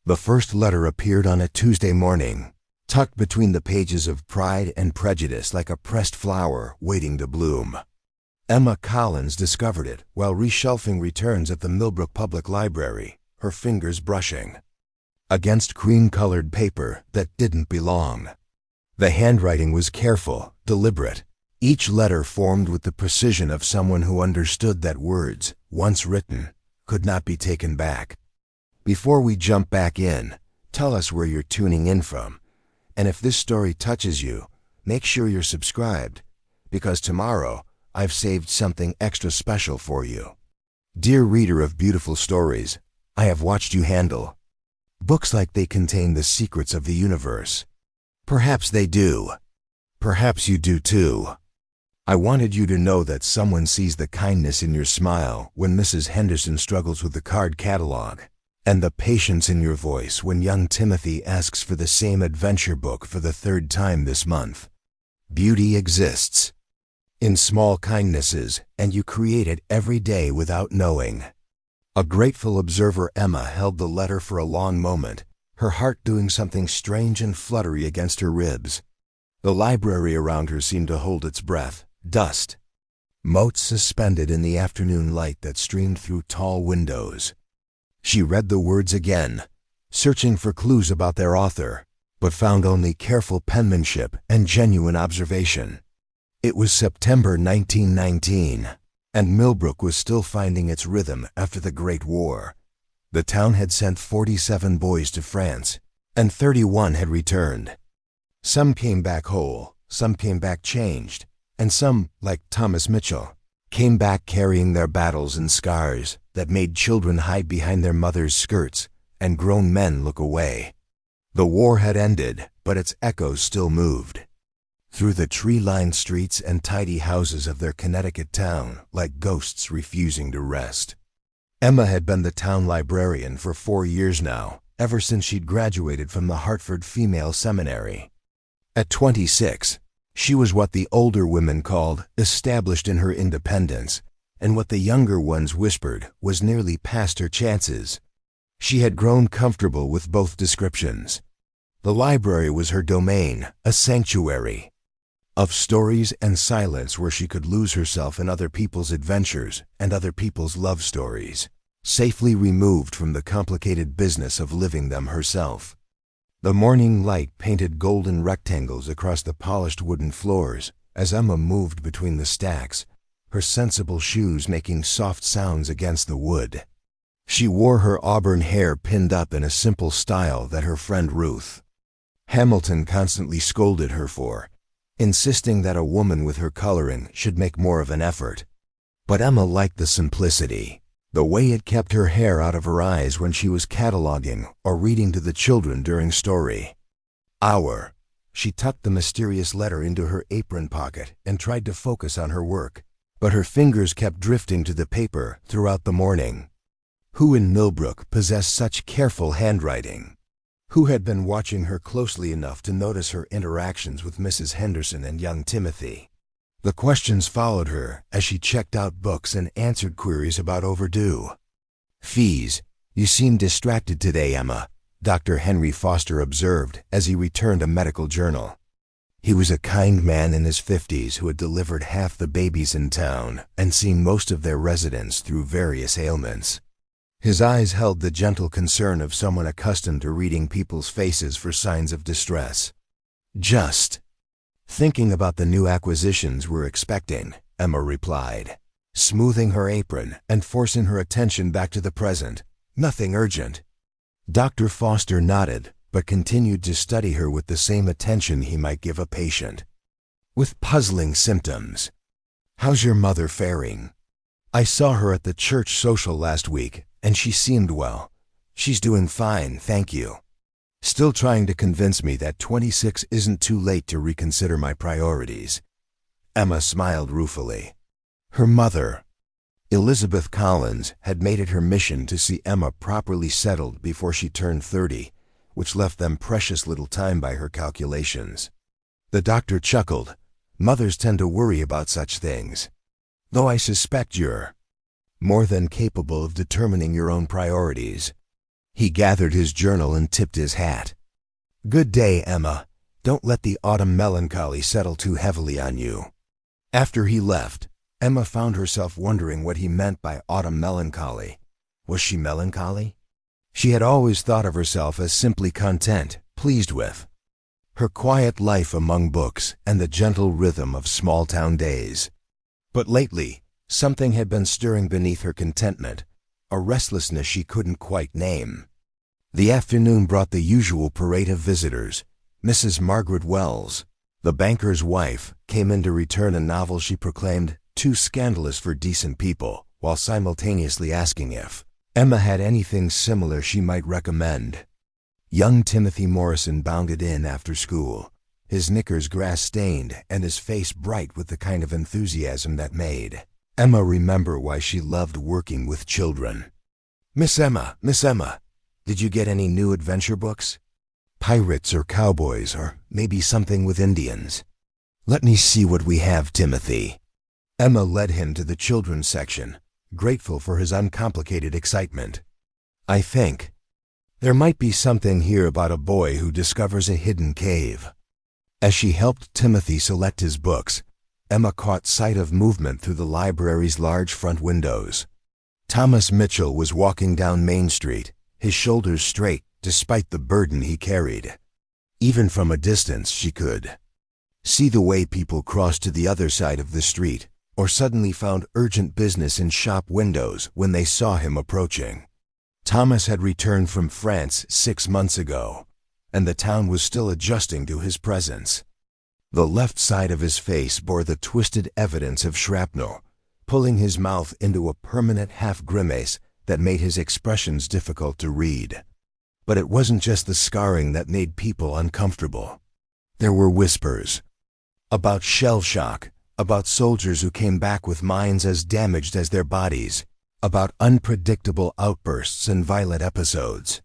The first letter appeared on a Tuesday morning, tucked between the pages of Pride and Prejudice like a pressed flower waiting to bloom. Emma Collins discovered it while reshelfing returns at the Millbrook Public Library, her fingers brushing against cream-colored paper that didn't belong. The handwriting was careful, deliberate, each letter formed with the precision of someone who understood that words, once written, could not be taken back. Before we jump back in, tell us where you're tuning in from, and if this story touches you, make sure you're subscribed, because tomorrow I've saved something extra special for you. Dear reader of beautiful stories, I have watched you handle books like they contain the secrets of the universe. Perhaps they do. Perhaps you do too. I wanted you to know that someone sees the kindness in your smile when Mrs. Henderson struggles with the card catalog, and the patience in your voice when young Timothy asks for the same adventure book for the third time this month. Beauty exists in small kindnesses, and you create it every day without knowing. A grateful observer, Emma held the letter for a long moment, her heart doing something strange and fluttery against her ribs. The library around her seemed to hold its breath, dust, motes suspended in the afternoon light that streamed through tall windows. She read the words again, searching for clues about their author, but found only careful penmanship and genuine observation. It was September 1919, and Millbrook was still finding its rhythm after the Great War. The town had sent 47 boys to France, and 31 had returned. Some came back whole, some came back changed, and some, like Thomas Mitchell, came back carrying their battles and scars that made children hide behind their mothers' skirts and grown men look away. The war had ended, but its echoes still moved through the tree-lined streets and tidy houses of their Connecticut town like ghosts refusing to rest. Emma had been the town librarian for 4 years now, ever since she'd graduated from the Hartford Female Seminary. At 26, she was what the older women called established in her independence, and what the younger ones whispered was nearly past her chances. She had grown comfortable with both descriptions. The library was her domain, a sanctuary of stories and silence where she could lose herself in other people's adventures and other people's love stories, safely removed from the complicated business of living them herself. The morning light painted golden rectangles across the polished wooden floors as Emma moved between the stacks, her sensible shoes making soft sounds against the wood. She wore her auburn hair pinned up in a simple style that her friend Ruth Hamilton constantly scolded her for, insisting that a woman with her coloring should make more of an effort. But Emma liked the simplicity, the way it kept her hair out of her eyes when she was cataloging or reading to the children during story hour. She tucked the mysterious letter into her apron pocket and tried to focus on her work, but her fingers kept drifting to the paper throughout the morning. Who in Millbrook possessed such careful handwriting? Who had been watching her closely enough to notice her interactions with Mrs. Henderson and young Timothy? The questions followed her as she checked out books and answered queries about overdue fees. You seem distracted today, Emma, Dr. Henry Foster observed as he returned a medical journal. He was a kind man in his 50s who had delivered half the babies in town and seen most of their residents through various ailments. His eyes held the gentle concern of someone accustomed to reading people's faces for signs of distress. Just thinking about the new acquisitions we're expecting, Emma replied, smoothing her apron and forcing her attention back to the present. Nothing urgent. Dr. Foster nodded, but continued to study her with the same attention he might give a patient with puzzling symptoms. How's your mother faring? I saw her at the church social last week, and she seemed well. She's doing fine, thank you. Still trying to convince me that 26 isn't too late to reconsider my priorities. Emma smiled ruefully. Her mother, Elizabeth Collins, had made it her mission to see Emma properly settled before she turned 30, which left them precious little time by her calculations. The doctor chuckled. Mothers tend to worry about such things. Though I suspect you're more than capable of determining your own priorities. He gathered his journal and tipped his hat. "Good day, Emma. Don't let the autumn melancholy settle too heavily on you." After he left, Emma found herself wondering what he meant by autumn melancholy. Was she melancholy? She had always thought of herself as simply content, pleased with her quiet life among books and the gentle rhythm of small-town days. But lately, something had been stirring beneath her contentment, a restlessness she couldn't quite name. The afternoon brought the usual parade of visitors. Mrs. Margaret Wells, the banker's wife, came in to return a novel she proclaimed too scandalous for decent people, while simultaneously asking if Emma had anything similar she might recommend. Young Timothy Morrison bounded in after school, his knickers grass-stained and his face bright with the kind of enthusiasm that made Emma remember why she loved working with children. Miss Emma, did you get any new adventure books? Pirates or cowboys, or maybe something with Indians? Let me see what we have, Timothy." Emma led him to the children's section, grateful for his uncomplicated excitement. "I think there might be something here about a boy who discovers a hidden cave." As she helped Timothy select his books, Emma caught sight of movement through the library's large front windows. Thomas Mitchell was walking down Main Street, his shoulders straight despite the burden he carried. Even from a distance she could see the way people crossed to the other side of the street, or suddenly found urgent business in shop windows when they saw him approaching. Thomas had returned from France 6 months ago, and the town was still adjusting to his presence. The left side of his face bore the twisted evidence of shrapnel, pulling his mouth into a permanent half-grimace that made his expressions difficult to read. But it wasn't just the scarring that made people uncomfortable. There were whispers about shell shock, about soldiers who came back with minds as damaged as their bodies, about unpredictable outbursts and violent episodes.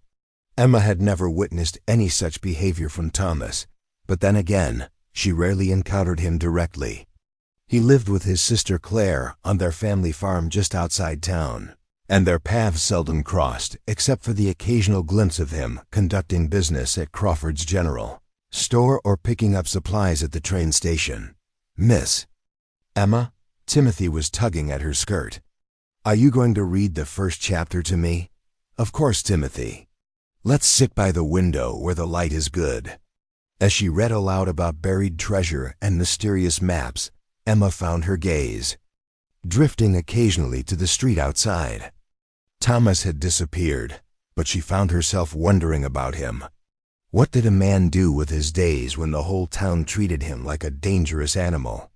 Emma had never witnessed any such behavior from Thomas, but then again, she rarely encountered him directly. He lived with his sister Claire on their family farm just outside town, and their paths seldom crossed except for the occasional glimpse of him conducting business at Crawford's General Store or picking up supplies at the train station. "Miss Emma," Timothy was tugging at her skirt. "Are you going to read the first chapter to me?" "Of course, Timothy. Let's sit by the window where the light is good." As she read aloud about buried treasure and mysterious maps, Emma found her gaze drifting occasionally to the street outside. Thomas had disappeared, but she found herself wondering about him. What did a man do with his days when the whole town treated him like a dangerous animal?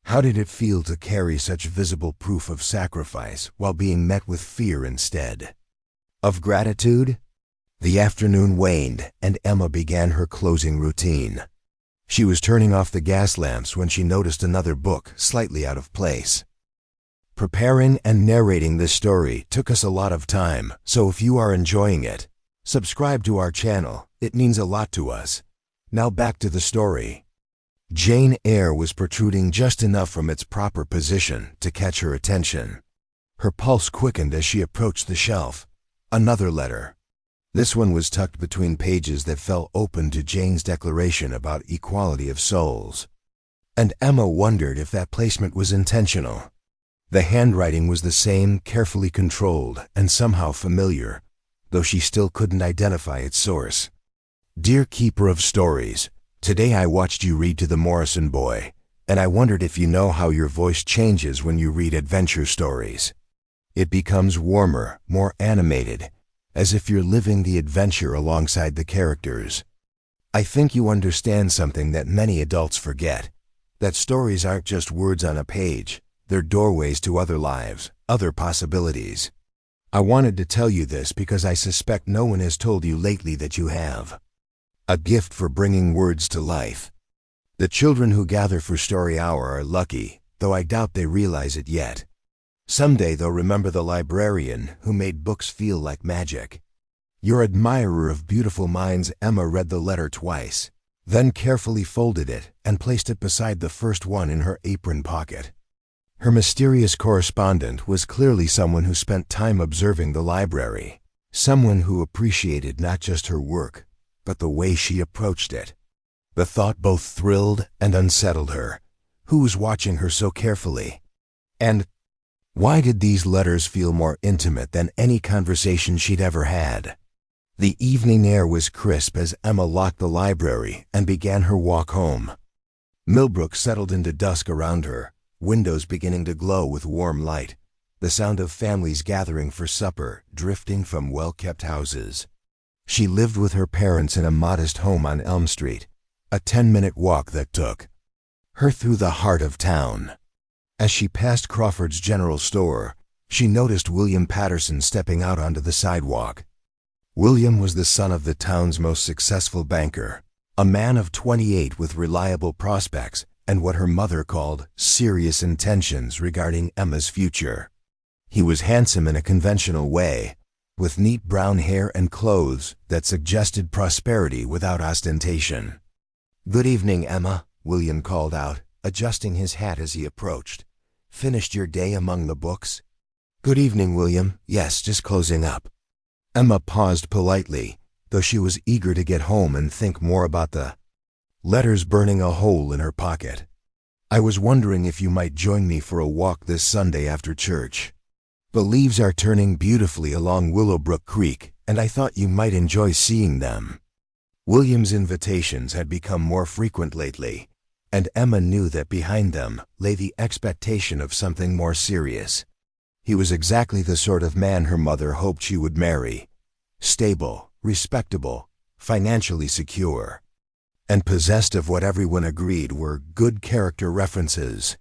How did it feel to carry such visible proof of sacrifice while being met with fear instead? Of gratitude? The afternoon waned, and Emma began her closing routine. She was turning off the gas lamps when she noticed another book slightly out of place. Preparing and narrating this story took us a lot of time, so if you are enjoying it, subscribe to our channel. It means a lot to us. Now back to the story. Jane Eyre was protruding just enough from its proper position to catch her attention. Her pulse quickened as she approached the shelf. Another letter. This one was tucked between pages that fell open to Jane's declaration about equality of souls. And Emma wondered if that placement was intentional. The handwriting was the same, carefully controlled, and somehow familiar, though she still couldn't identify its source. "Dear Keeper of Stories, today I watched you read to the Morrison boy, and I wondered if you know how your voice changes when you read adventure stories. It becomes warmer, more animated, as if you're living the adventure alongside the characters. I think you understand something that many adults forget, that stories aren't just words on a page, they're doorways to other lives, other possibilities. I wanted to tell you this because I suspect no one has told you lately that you have a gift for bringing words to life. The children who gather for Story Hour are lucky, though I doubt they realize it yet. Someday they'll remember the librarian who made books feel like magic. Your admirer of beautiful minds." Emma read the letter twice, then carefully folded it and placed it beside the first one in her apron pocket. Her mysterious correspondent was clearly someone who spent time observing the library, Someone who appreciated not just her work, but the way she approached it. The thought both thrilled and unsettled her. Who was watching her so carefully? And why did these letters feel more intimate than any conversation she'd ever had? The evening air was crisp as Emma locked the library and began her walk home. Millbrook settled into dusk around her, windows beginning to glow with warm light, the sound of families gathering for supper drifting from well-kept houses. She lived with her parents in a modest home on Elm Street, a 10-minute walk that took her through the heart of town. As she passed Crawford's general store, she noticed William Patterson stepping out onto the sidewalk. William was the son of the town's most successful banker, a man of 28 with reliable prospects and what her mother called serious intentions regarding Emma's future. He was handsome in a conventional way, with neat brown hair and clothes that suggested prosperity without ostentation. "Good evening, Emma," William called out, adjusting his hat as he approached. "Finished your day among the books?" "Good evening, William. Yes, just closing up." Emma paused politely, though she was eager to get home and think more about the letters burning a hole in her pocket. "I was wondering if you might join me for a walk this Sunday after church. The leaves are turning beautifully along Willowbrook Creek, and I thought you might enjoy seeing them." William's invitations had become more frequent lately, and Emma knew that behind them lay the expectation of something more serious. He was exactly the sort of man her mother hoped she would marry: stable, respectable, financially secure, and possessed of what everyone agreed were good character references.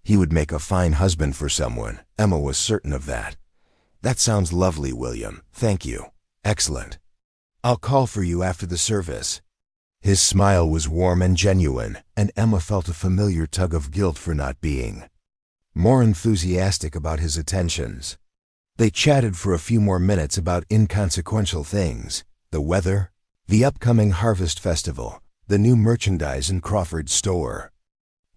He would make a fine husband for someone, Emma was certain of that. "That sounds lovely, William. Thank you. Excellent. I'll call for you after the service." His smile was warm and genuine, and Emma felt a familiar tug of guilt for not being more enthusiastic about his attentions. They chatted for a few more minutes about inconsequential things: the weather, the upcoming harvest festival, the new merchandise in Crawford's store.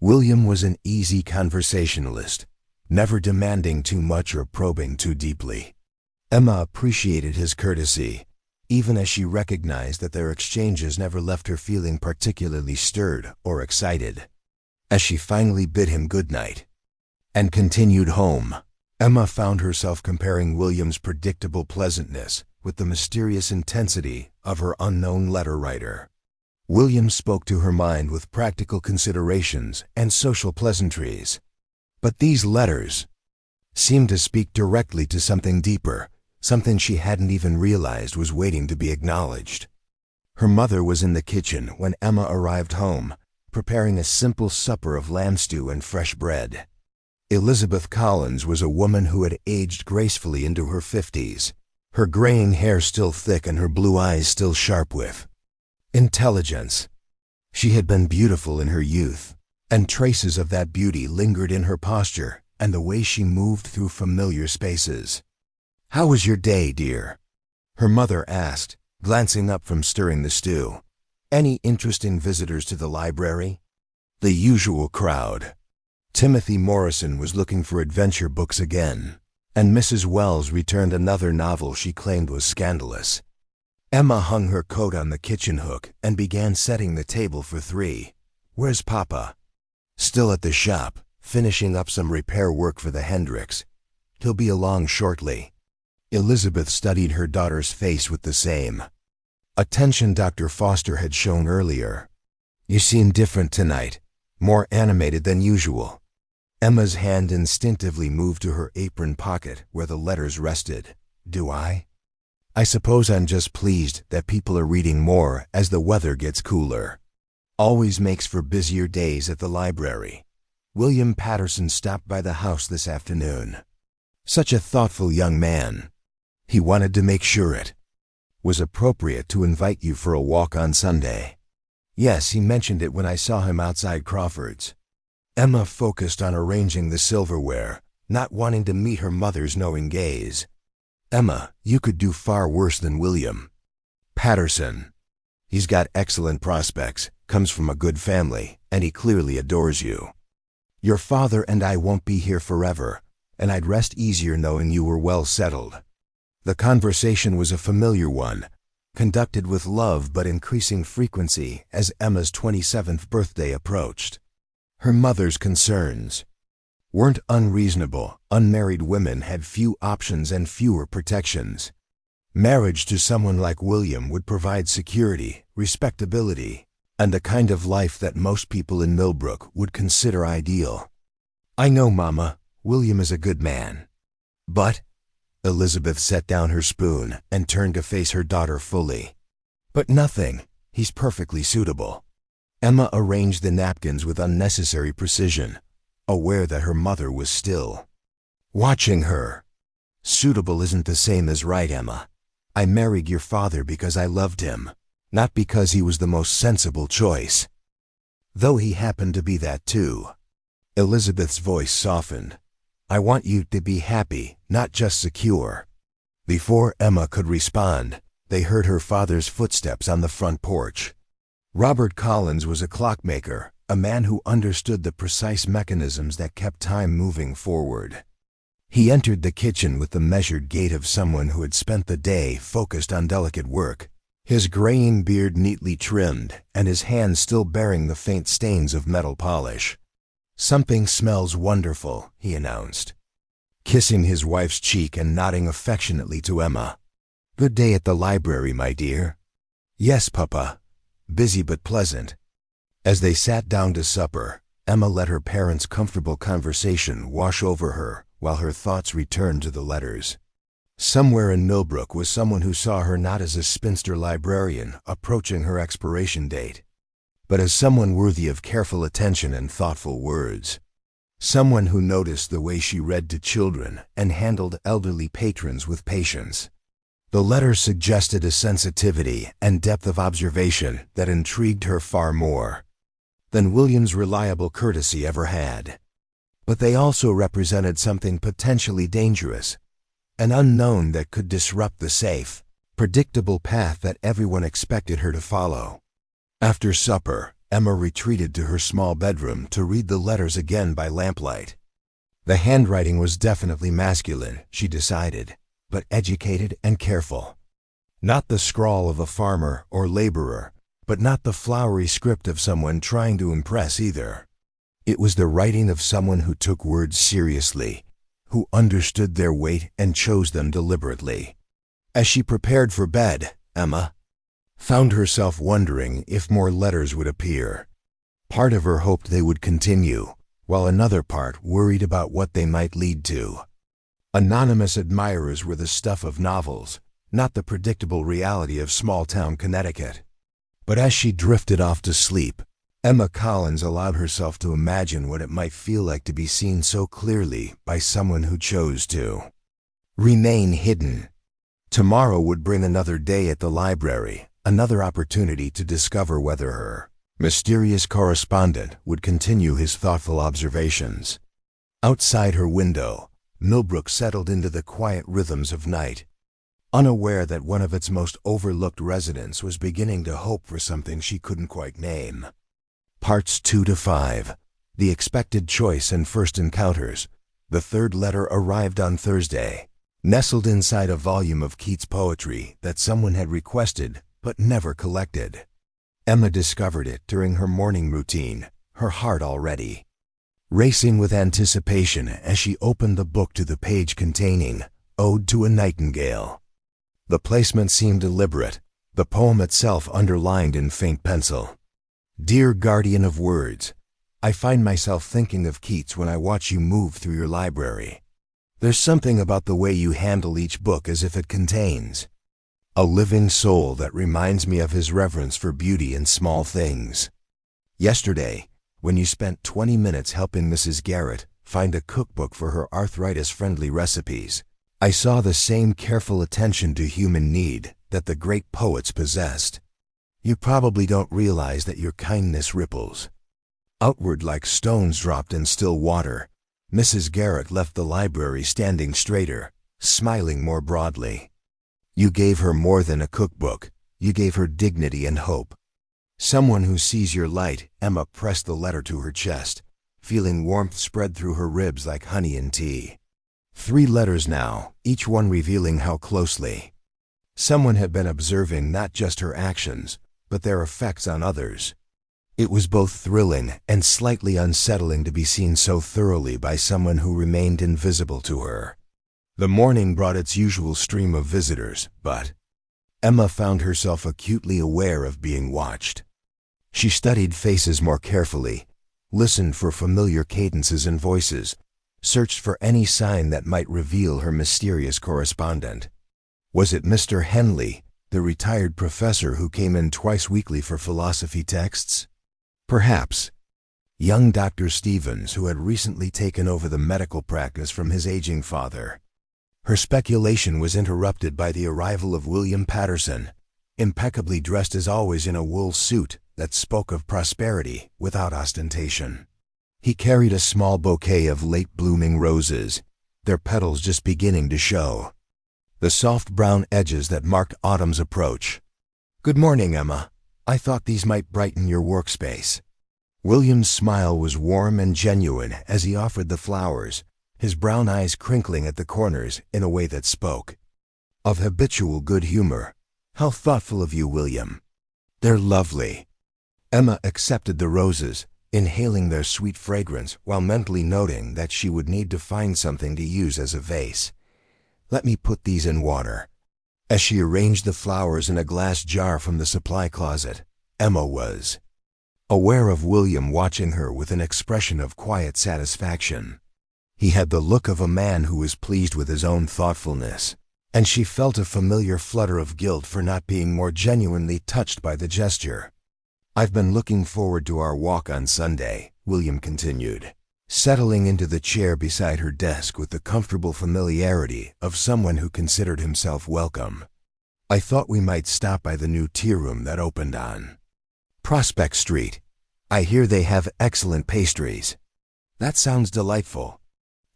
William was an easy conversationalist, never demanding too much or probing too deeply. Emma appreciated his courtesy, even as she recognized that their exchanges never left her feeling particularly stirred or excited. As she finally bid him good night and continued home, Emma found herself comparing William's predictable pleasantness with the mysterious intensity of her unknown letter writer. William spoke to her mind with practical considerations and social pleasantries. But these letters seemed to speak directly to something deeper, something she hadn't even realized was waiting to be acknowledged. Her mother was in the kitchen when Emma arrived home, preparing a simple supper of lamb stew and fresh bread. Elizabeth Collins was a woman who had aged gracefully into her 50s, her graying hair still thick and her blue eyes still sharp with intelligence. She had been beautiful in her youth, and traces of that beauty lingered in her posture and the way she moved through familiar spaces. "How was your day, dear?" her mother asked, glancing up from stirring the stew. "Any interesting visitors to the library?" "The usual crowd." Timothy Morrison was looking for adventure books again, and Mrs. Wells returned another novel she claimed was scandalous. Emma hung her coat on the kitchen hook and began setting the table for 3. "Where's Papa?" "Still at the shop, finishing up some repair work for the Hendricks. He'll be along shortly." Elizabeth studied her daughter's face with the same attention Dr. Foster had shown earlier. "You seem different tonight, more animated than usual." Emma's hand instinctively moved to her apron pocket where the letters rested. "Do I? I suppose I'm just pleased that people are reading more as the weather gets cooler. Always makes for busier days at the library. William Patterson stopped by the house this afternoon. Such a thoughtful young man. He wanted to make sure it was appropriate to invite you for a walk on Sunday." "Yes, he mentioned it when I saw him outside Crawford's." Emma focused on arranging the silverware, not wanting to meet her mother's knowing gaze. "Emma, you could do far worse than William Patterson. He's got excellent prospects, comes from a good family, and he clearly adores you. Your father and I won't be here forever, and I'd rest easier knowing you were well settled. The conversation was a familiar one, conducted with love but increasing frequency as Emma's 27th birthday approached. Her mother's concerns weren't unreasonable. Unmarried women had few options and fewer protections. Marriage to someone like William would provide security, respectability, and a kind of life that most people in Millbrook would consider ideal. "I know, Mama, William is a good man. But," Elizabeth set down her spoon and turned to face her daughter fully. "But nothing. He's perfectly suitable." Emma arranged the napkins with unnecessary precision, aware that her mother was still watching her. "Suitable isn't the same as right, Emma. I married your father because I loved him, not because he was the most sensible choice. Though he happened to be that too." Elizabeth's voice softened. "I want you to be happy, not just secure." Before Emma could respond, they heard her father's footsteps on the front porch. Robert Collins was a clockmaker, a man who understood the precise mechanisms that kept time moving forward. He entered the kitchen with the measured gait of someone who had spent the day focused on delicate work, his graying beard neatly trimmed and his hands still bearing the faint stains of metal polish. "Something smells wonderful," he announced, kissing his wife's cheek and nodding affectionately to Emma. "Good day at the library, my dear." "Yes, Papa. Busy but pleasant." As they sat down to supper, Emma let her parents' comfortable conversation wash over her while her thoughts returned to the letters. Somewhere in Millbrook was someone who saw her not as a spinster librarian approaching her expiration date, but as someone worthy of careful attention and thoughtful words. Someone who noticed the way she read to children and handled elderly patrons with patience. The letters suggested a sensitivity and depth of observation that intrigued her far more than William's reliable courtesy ever had. But they also represented something potentially dangerous, an unknown that could disrupt the safe, predictable path that everyone expected her to follow. After supper, Emma retreated to her small bedroom to read the letters again by lamplight. The handwriting was definitely masculine, she decided, but educated and careful. Not the scrawl of a farmer or laborer, but not the flowery script of someone trying to impress either. It was the writing of someone who took words seriously, who understood their weight and chose them deliberately. As she prepared for bed, Emma found herself wondering if more letters would appear. Part of her hoped they would continue, while another part worried about what they might lead to. Anonymous admirers were the stuff of novels, not the predictable reality of small-town Connecticut. But as she drifted off to sleep, Emma Collins allowed herself to imagine what it might feel like to be seen so clearly by someone who chose to remain hidden. Tomorrow would bring another day at the library, another opportunity to discover whether her mysterious correspondent would continue his thoughtful observations. Outside her window, Millbrook settled into the quiet rhythms of night, unaware that one of its most overlooked residents was beginning to hope for something she couldn't quite name. Parts 2 to 5. The Expected Choice and First Encounters. The third letter arrived on Thursday, nestled inside a volume of Keats' poetry that someone had requested but never collected. Emma discovered it during her morning routine, her heart already racing with anticipation as she opened the book to the page containing Ode to a Nightingale. The placement seemed deliberate, the poem itself underlined in faint pencil. "Dear guardian of words, I find myself thinking of Keats when I watch you move through your library. There's something about the way you handle each book as if it contains a living soul that reminds me of his reverence for beauty in small things. Yesterday, when you spent 20 minutes helping Mrs. Garrett find a cookbook for her arthritis-friendly recipes, I saw the same careful attention to human need that the great poets possessed. You probably don't realize that your kindness ripples outward like stones dropped in still water." Mrs. Garrett left the library standing straighter, smiling more broadly. "You gave her more than a cookbook. You gave her dignity and hope. Someone who sees your light." Emma pressed the letter to her chest, feeling warmth spread through her ribs like honey in tea. 3 letters now, each one revealing how closely someone had been observing not just her actions, but their effects on others. It was both thrilling and slightly unsettling to be seen so thoroughly by someone who remained invisible to her. The morning brought its usual stream of visitors, but Emma found herself acutely aware of being watched. She studied faces more carefully, listened for familiar cadences and voices, searched for any sign that might reveal her mysterious correspondent. Was it Mr. Henley, the retired professor who came in twice weekly for philosophy texts? Perhaps young Dr. Stevens, who had recently taken over the medical practice from his aging father. Her speculation was interrupted by the arrival of William Patterson, impeccably dressed as always in a wool suit that spoke of prosperity without ostentation. He carried a small bouquet of late-blooming roses, their petals just beginning to show the soft brown edges that marked autumn's approach. "Good morning, Emma. I thought these might brighten your workspace." William's smile was warm and genuine as he offered the flowers, his brown eyes crinkling at the corners in a way that spoke of habitual good humor. "How thoughtful of you, William." "They're lovely." Emma accepted the roses, inhaling their sweet fragrance while mentally noting that she would need to find something to use as a vase. "Let me put these in water." As she arranged the flowers in a glass jar from the supply closet, Emma was aware of William watching her with an expression of quiet satisfaction. He had the look of a man who was pleased with his own thoughtfulness, and she felt a familiar flutter of guilt for not being more genuinely touched by the gesture. "I've been looking forward to our walk on Sunday," William continued, settling into the chair beside her desk with the comfortable familiarity of someone who considered himself welcome. "I thought we might stop by the new tea room that opened on Prospect Street. I hear they have excellent pastries." "That sounds delightful."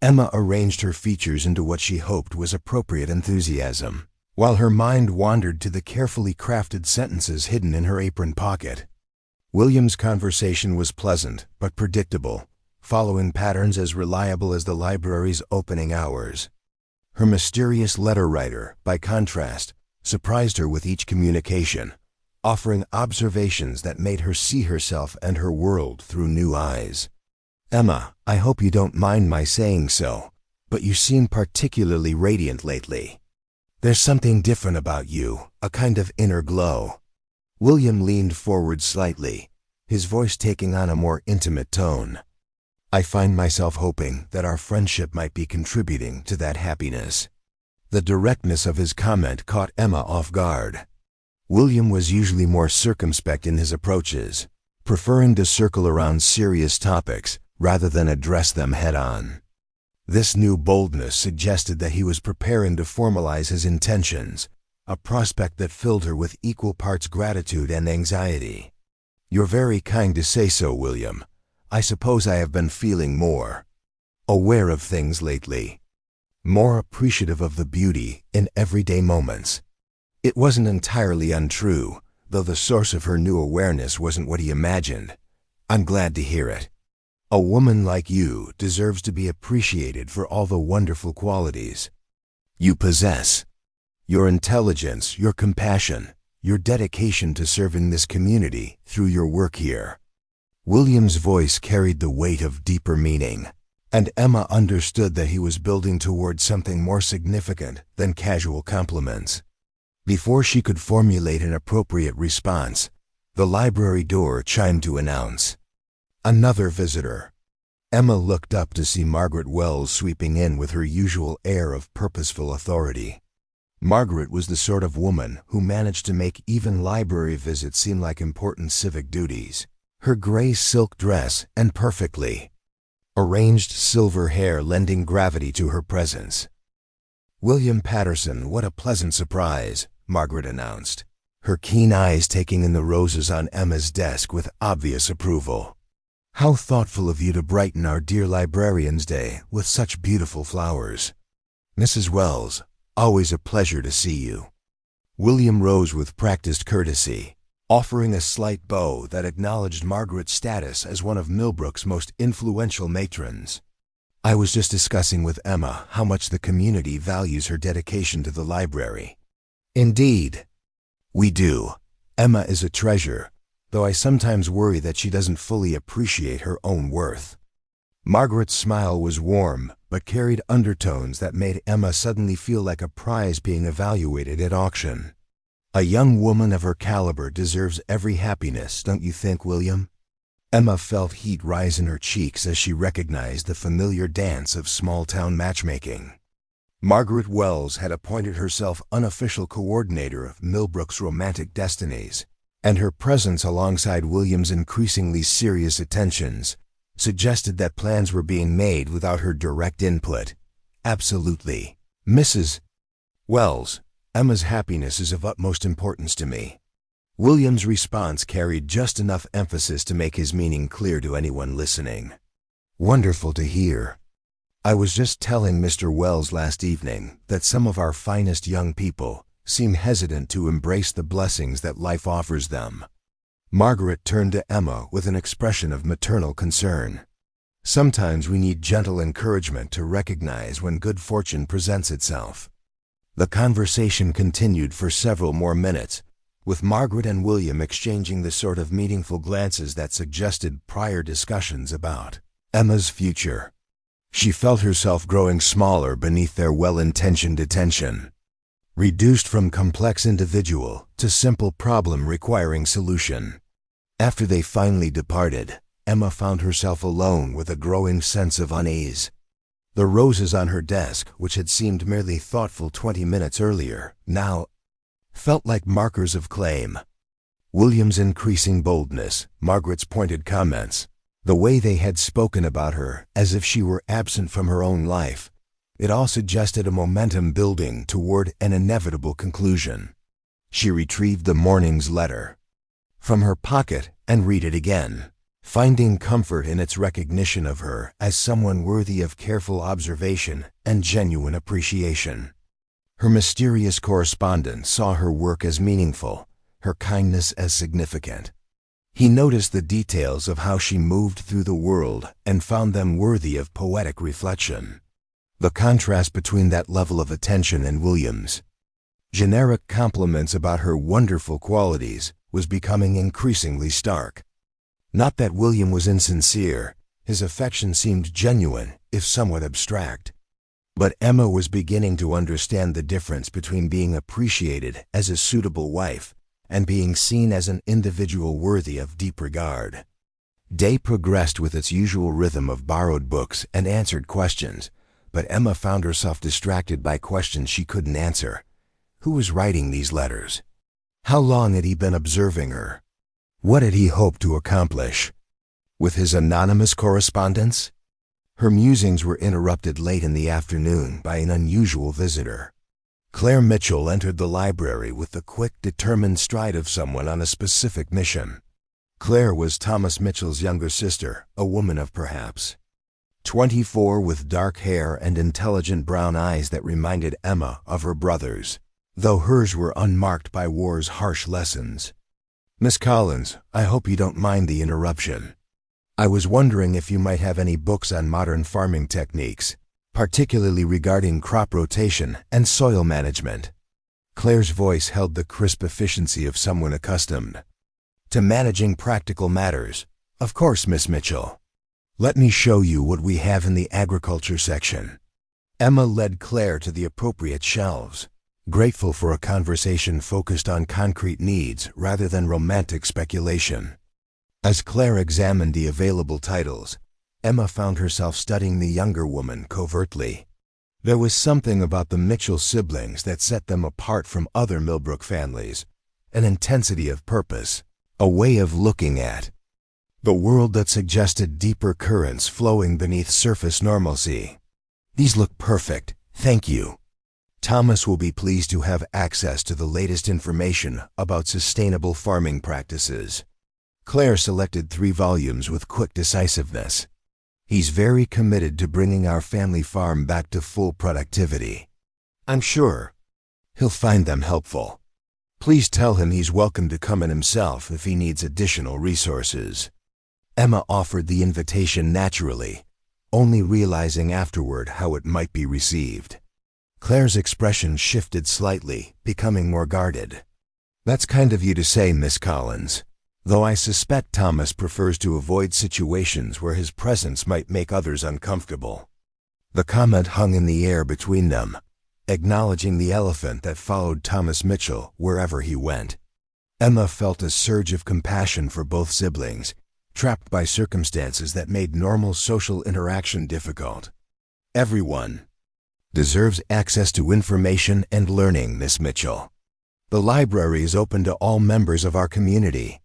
Emma arranged her features into what she hoped was appropriate enthusiasm, while her mind wandered to the carefully crafted sentences hidden in her apron pocket. William's conversation was pleasant but predictable, following patterns as reliable as the library's opening hours. Her mysterious letter writer, by contrast, surprised her with each communication, offering observations that made her see herself and her world through new eyes. "Emma, I hope you don't mind my saying so, but you seem particularly radiant lately. There's something different about you, a kind of inner glow." William leaned forward slightly, his voice taking on a more intimate tone. "I find myself hoping that our friendship might be contributing to that happiness." The directness of his comment caught Emma off guard. William was usually more circumspect in his approaches, preferring to circle around serious topics rather than address them head-on. This new boldness suggested that he was preparing to formalize his intentions, a prospect that filled her with equal parts gratitude and anxiety. "You're very kind to say so, William. I suppose I have been feeling more aware of things lately, more appreciative of the beauty in everyday moments." It wasn't entirely untrue, though the source of her new awareness wasn't what he imagined. "I'm glad to hear it. A woman like you deserves to be appreciated for all the wonderful qualities you possess. Your intelligence, your compassion, your dedication to serving this community through your work here." William's voice carried the weight of deeper meaning, and Emma understood that he was building toward something more significant than casual compliments. Before she could formulate an appropriate response, the library door chimed to announce another visitor. Emma looked up to see Margaret Wells sweeping in with her usual air of purposeful authority. Margaret was the sort of woman who managed to make even library visits seem like important civic duties. Her gray silk dress and perfectly arranged silver hair lending gravity to her presence. "William Patterson, what a pleasant surprise," Margaret announced, her keen eyes taking in the roses on Emma's desk with obvious approval. "How thoughtful of you to brighten our dear librarian's day with such beautiful flowers." "Mrs. Wells, always a pleasure to see you." William rose with practiced courtesy, offering a slight bow that acknowledged Margaret's status as one of Millbrook's most influential matrons. I was just discussing with Emma how much the community values her dedication to the library. Indeed, we do. Emma is a treasure, though I sometimes worry that she doesn't fully appreciate her own worth. Margaret's smile was warm, but carried undertones that made Emma suddenly feel like a prize being evaluated at auction. A young woman of her caliber deserves every happiness, don't you think, William? Emma felt heat rise in her cheeks as she recognized the familiar dance of small-town matchmaking. Margaret Wells had appointed herself unofficial coordinator of Millbrook's romantic destinies, and her presence alongside William's increasingly serious attentions suggested that plans were being made without her direct input. Absolutely. Mrs. Wells, Emma's happiness is of utmost importance to me. William's response carried just enough emphasis to make his meaning clear to anyone listening. Wonderful to hear. I was just telling Mr. Wells last evening that some of our finest young people seem hesitant to embrace the blessings that life offers them. Margaret turned to Emma with an expression of maternal concern. Sometimes we need gentle encouragement to recognize when good fortune presents itself. The conversation continued for several more minutes, with Margaret and William exchanging the sort of meaningful glances that suggested prior discussions about Emma's future. She felt herself growing smaller beneath their well-intentioned attention. Reduced from complex individual to simple problem requiring solution. After they finally departed, Emma found herself alone with a growing sense of unease. The roses on her desk, which had seemed merely thoughtful 20 minutes earlier, now felt like markers of claim. William's increasing boldness, Margaret's pointed comments, the way they had spoken about her as if she were absent from her own life, it all suggested a momentum building toward an inevitable conclusion. She retrieved the morning's letter from her pocket and read it again, finding comfort in its recognition of her as someone worthy of careful observation and genuine appreciation. Her mysterious correspondent saw her work as meaningful, her kindness as significant. He noticed the details of how she moved through the world and found them worthy of poetic reflection. The contrast between that level of attention and William's generic compliments about her wonderful qualities was becoming increasingly stark. Not that William was insincere, his affection seemed genuine, if somewhat abstract. But Emma was beginning to understand the difference between being appreciated as a suitable wife and being seen as an individual worthy of deep regard. Day progressed with its usual rhythm of borrowed books and answered questions, but Emma found herself distracted by questions she couldn't answer. Who was writing these letters? How long had he been observing her? What had he hoped to accomplish with his anonymous correspondence? Her musings were interrupted late in the afternoon by an unusual visitor. Claire Mitchell entered the library with the quick, determined stride of someone on a specific mission. Claire was Thomas Mitchell's younger sister, a woman of perhaps 24 with dark hair and intelligent brown eyes that reminded Emma of her brother's, though hers were unmarked by war's harsh lessons. "Miss Collins, I hope you don't mind the interruption. I was wondering if you might have any books on modern farming techniques, particularly regarding crop rotation and soil management." Claire's voice held the crisp efficiency of someone accustomed to managing practical matters. "Of course, Miss Mitchell. Let me show you what we have in the agriculture section." Emma led Claire to the appropriate shelves, grateful for a conversation focused on concrete needs rather than romantic speculation. As Claire examined the available titles, Emma found herself studying the younger woman covertly. There was something about the Mitchell siblings that set them apart from other Millbrook families, an intensity of purpose, a way of looking at the world that suggested deeper currents flowing beneath surface normalcy. "These look perfect, thank you. Thomas will be pleased to have access to the latest information about sustainable farming practices." Claire selected 3 volumes with quick decisiveness. "He's very committed to bringing our family farm back to full productivity. I'm sure he'll find them helpful. Please tell him he's welcome to come in himself if he needs additional resources." Emma offered the invitation naturally, only realizing afterward how it might be received. Claire's expression shifted slightly, becoming more guarded. "That's kind of you to say, Miss Collins, though I suspect Thomas prefers to avoid situations where his presence might make others uncomfortable." The comment hung in the air between them, acknowledging the elephant that followed Thomas Mitchell wherever he went. Emma felt a surge of compassion for both siblings, trapped by circumstances that made normal social interaction difficult. "Everyone deserves access to information and learning, Miss Mitchell. The library is open to all members of our community."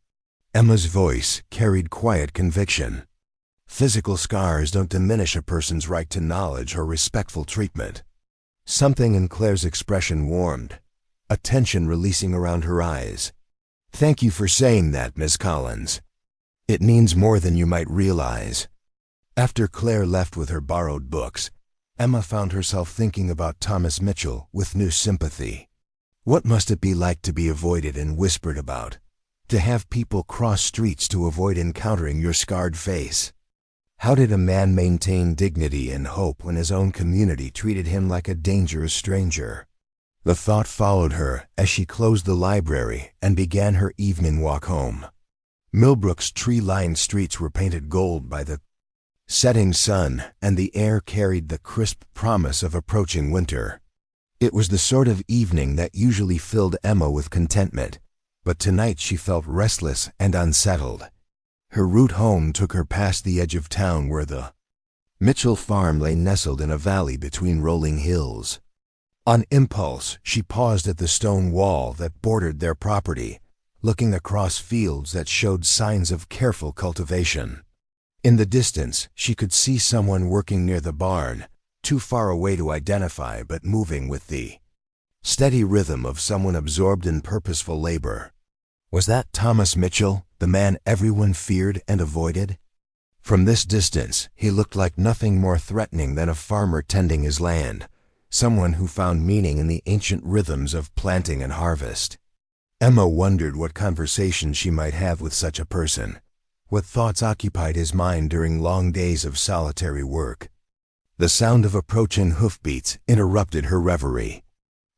Emma's voice carried quiet conviction. Physical scars don't diminish a person's right to knowledge or respectful treatment. Something in Claire's expression warmed, a tension releasing around her eyes. "Thank you for saying that, Miss Collins. It means more than you might realize." After Claire left with her borrowed books, Emma found herself thinking about Thomas Mitchell with new sympathy. What must it be like to be avoided and whispered about? To have people cross streets to avoid encountering your scarred face? How did a man maintain dignity and hope when his own community treated him like a dangerous stranger? The thought followed her as she closed the library and began her evening walk home. Millbrook's tree-lined streets were painted gold by the setting sun, and the air carried the crisp promise of approaching winter. It was the sort of evening that usually filled Emma with contentment, but tonight she felt restless and unsettled. Her route home took her past the edge of town where the Mitchell farm lay nestled in a valley between rolling hills. On impulse, she paused at the stone wall that bordered their property, looking across fields that showed signs of careful cultivation. In the distance, she could see someone working near the barn, too far away to identify but moving with the steady rhythm of someone absorbed in purposeful labor. Was that Thomas Mitchell, the man everyone feared and avoided? From this distance, he looked like nothing more threatening than a farmer tending his land, someone who found meaning in the ancient rhythms of planting and harvest. Emma wondered what conversation she might have with such a person, what thoughts occupied his mind during long days of solitary work. The sound of approaching hoofbeats interrupted her reverie.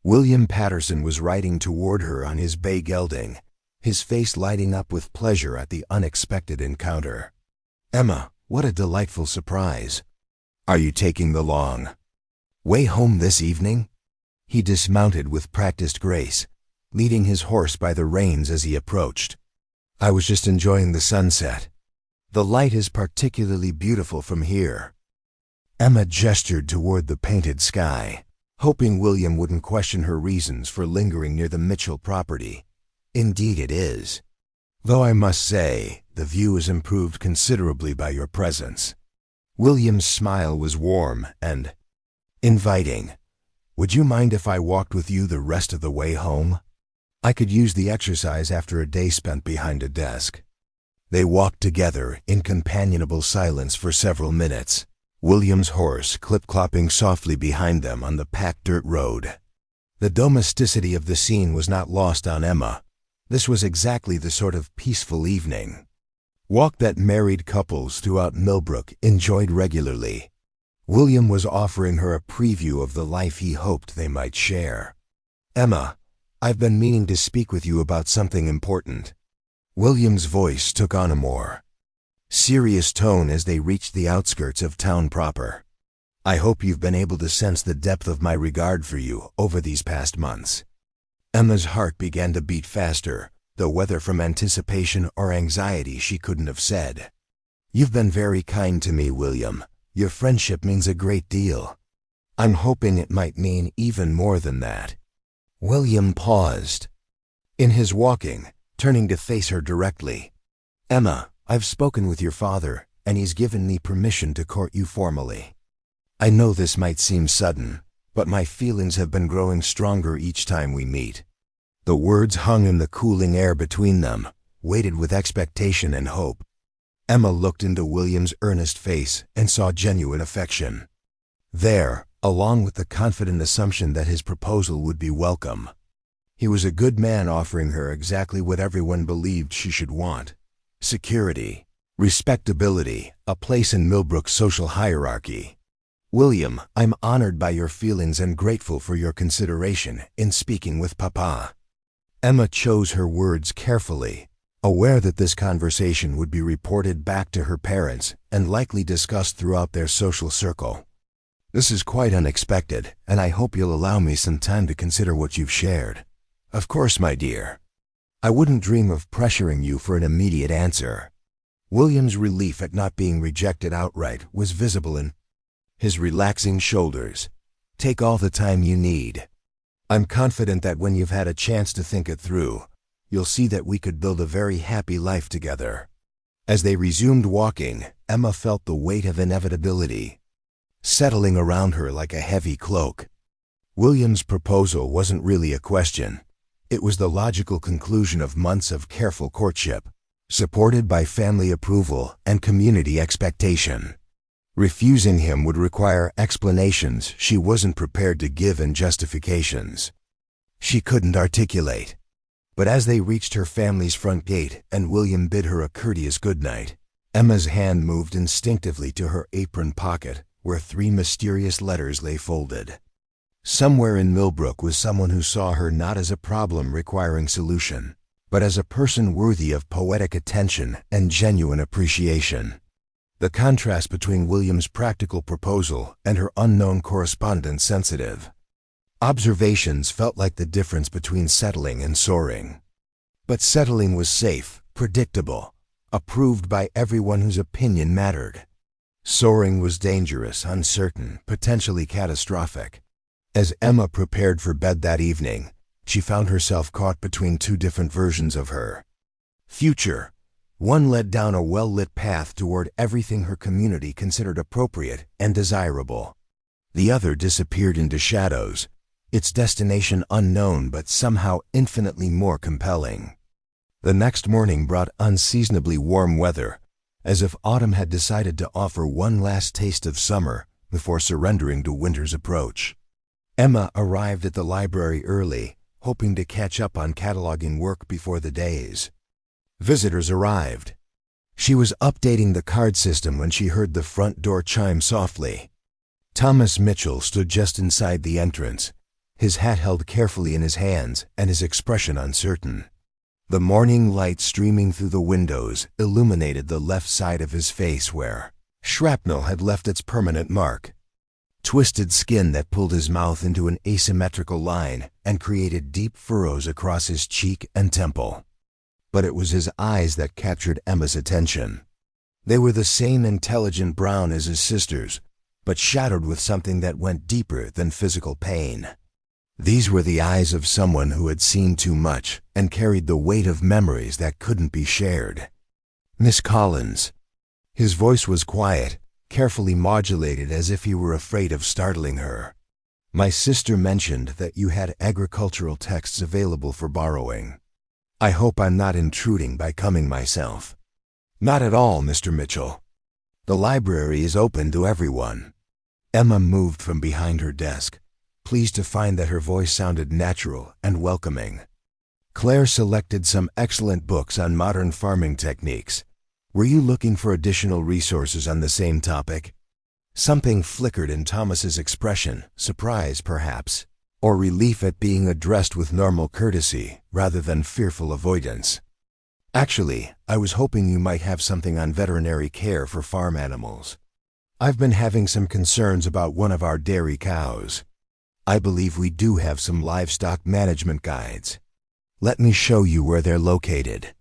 William Patterson was riding toward her on his bay gelding, his face lighting up with pleasure at the unexpected encounter. "Emma, what a delightful surprise. Are you taking the long way home this evening?" He dismounted with practiced grace, leading his horse by the reins as he approached. "I was just enjoying the sunset. The light is particularly beautiful from here." Emma gestured toward the painted sky, hoping William wouldn't question her reasons for lingering near the Mitchell property. "Indeed it is. Though I must say, the view is improved considerably by your presence." William's smile was warm and inviting. "Would you mind if I walked with you the rest of the way home? I could use the exercise after a day spent behind a desk." They walked together in companionable silence for several minutes, William's horse clip-clopping softly behind them on the packed dirt road. The domesticity of the scene was not lost on Emma. This was exactly the sort of peaceful evening walk that married couples throughout Millbrook enjoyed regularly. William was offering her a preview of the life he hoped they might share. "Emma, I've been meaning to speak with you about something important." William's voice took on a more serious tone as they reached the outskirts of town proper. "I hope you've been able to sense the depth of my regard for you over these past months." Emma's heart began to beat faster, though whether from anticipation or anxiety she couldn't have said. "You've been very kind to me, William. Your friendship means a great deal. I'm hoping it might mean even more than that." William paused in his walking, turning to face her directly. "Emma, I've spoken with your father, and he's given me permission to court you formally. I know this might seem sudden, but my feelings have been growing stronger each time we meet." The words hung in the cooling air between them, weighted with expectation and hope. Emma looked into William's earnest face and saw genuine affection there, along with the confident assumption that his proposal would be welcome. He was a good man offering her exactly what everyone believed she should want: security, Respectability, a place in Millbrook's social hierarchy. William, I'm honored by your feelings and grateful for your consideration in speaking with Papa. Emma chose her words carefully, aware that this conversation would be reported back to her parents and likely discussed throughout their social circle. This is quite unexpected, and I hope you'll allow me some time to consider what you've shared. Of course, my dear. I wouldn't dream of pressuring you for an immediate answer. William's relief at not being rejected outright was visible in his relaxing shoulders. Take all the time you need. I'm confident that when you've had a chance to think it through, you'll see that we could build a very happy life together. As they resumed walking, Emma felt the weight of inevitability settling around her like a heavy cloak. William's proposal wasn't really a question. It was the logical conclusion of months of careful courtship, supported by family approval and community expectation. Refusing him would require explanations she wasn't prepared to give and justifications she couldn't articulate. But as they reached her family's front gate and William bid her a courteous goodnight, Emma's hand moved instinctively to her apron pocket where 3 mysterious letters lay folded. Somewhere in Millbrook was someone who saw her not as a problem requiring solution, but as a person worthy of poetic attention and genuine appreciation. The contrast between William's practical proposal and her unknown correspondent's sensitive observations felt like the difference between settling and soaring. But settling was safe, predictable, approved by everyone whose opinion mattered. Soaring was dangerous, uncertain, potentially catastrophic. As Emma prepared for bed that evening, she found herself caught between 2 different versions of her future. One led down a well-lit path toward everything her community considered appropriate and desirable. The other disappeared into shadows, its destination unknown but somehow infinitely more compelling. The next morning brought unseasonably warm weather, as if autumn had decided to offer one last taste of summer before surrendering to winter's approach. Emma arrived at the library early, hoping to catch up on cataloging work before the days. Visitors arrived. She was updating the card system when she heard the front door chime softly. Thomas Mitchell stood just inside the entrance, his hat held carefully in his hands and his expression uncertain. The morning light streaming through the windows illuminated the left side of his face where shrapnel had left its permanent mark. Twisted skin that pulled his mouth into an asymmetrical line and created deep furrows across his cheek and temple. But it was his eyes that captured Emma's attention. They were the same intelligent brown as his sister's, but shadowed with something that went deeper than physical pain. These were the eyes of someone who had seen too much and carried the weight of memories that couldn't be shared. Miss Collins. His voice was quiet, carefully modulated as if he were afraid of startling her. My sister mentioned that you had agricultural texts available for borrowing. I hope I'm not intruding by coming myself. Not at all, Mr. Mitchell. The library is open to everyone. Emma moved from behind her desk, pleased to find that her voice sounded natural and welcoming. Claire selected some excellent books on modern farming techniques. Were you looking for additional resources on the same topic? Something flickered in Thomas's expression, surprise perhaps, or relief at being addressed with normal courtesy rather than fearful avoidance. Actually, I was hoping you might have something on veterinary care for farm animals. I've been having some concerns about one of our dairy cows. I believe we do have some livestock management guides. Let me show you where they're located.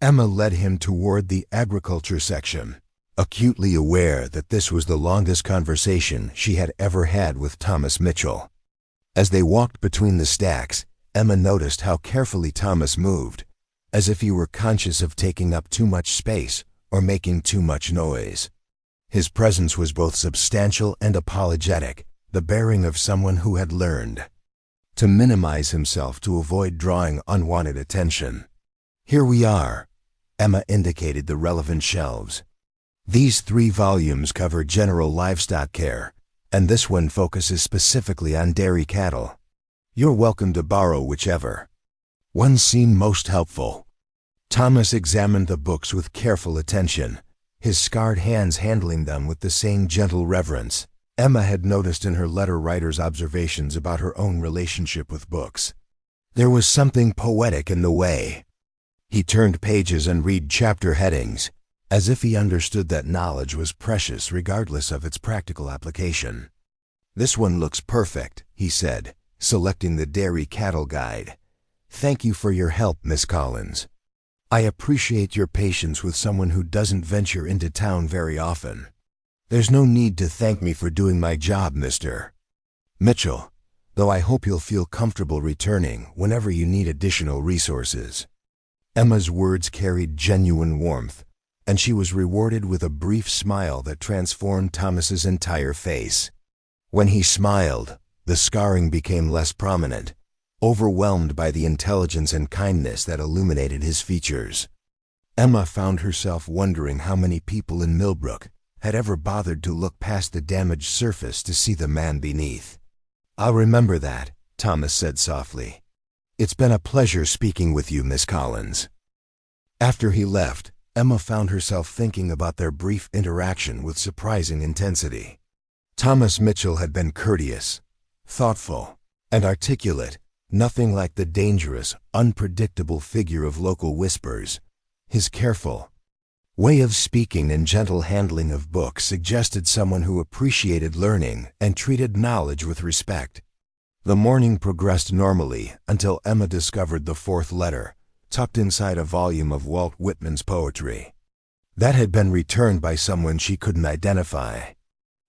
Emma led him toward the agriculture section, acutely aware that this was the longest conversation she had ever had with Thomas Mitchell. As they walked between the stacks, Emma noticed how carefully Thomas moved, as if he were conscious of taking up too much space or making too much noise. His presence was both substantial and apologetic, the bearing of someone who had learned to minimize himself to avoid drawing unwanted attention. Here we are. Emma indicated the relevant shelves. These 3 volumes cover general livestock care, and this one focuses specifically on dairy cattle. You're welcome to borrow whichever one seemed most helpful. Thomas examined the books with careful attention, his scarred hands handling them with the same gentle reverence Emma had noticed in her letter writer's observations about her own relationship with books. There was something poetic in the way he turned pages and read chapter headings, as if he understood that knowledge was precious regardless of its practical application. "This one looks perfect," he said, selecting the Dairy Cattle Guide. "Thank you for your help, Miss Collins. I appreciate your patience with someone who doesn't venture into town very often." "There's no need to thank me for doing my job, Mr. Mitchell, though I hope you'll feel comfortable returning whenever you need additional resources." Emma's words carried genuine warmth, and she was rewarded with a brief smile that transformed Thomas's entire face. When he smiled, the scarring became less prominent, overwhelmed by the intelligence and kindness that illuminated his features. Emma found herself wondering how many people in Millbrook had ever bothered to look past the damaged surface to see the man beneath. "I'll remember that," Thomas said softly. "It's been a pleasure speaking with you, Miss Collins." After he left, Emma found herself thinking about their brief interaction with surprising intensity. Thomas Mitchell had been courteous, thoughtful, and articulate, nothing like the dangerous, unpredictable figure of local whispers. His careful way of speaking and gentle handling of books suggested someone who appreciated learning and treated knowledge with respect. The morning progressed normally until Emma discovered the fourth letter, tucked inside a volume of Walt Whitman's poetry. That had been returned by someone she couldn't identify.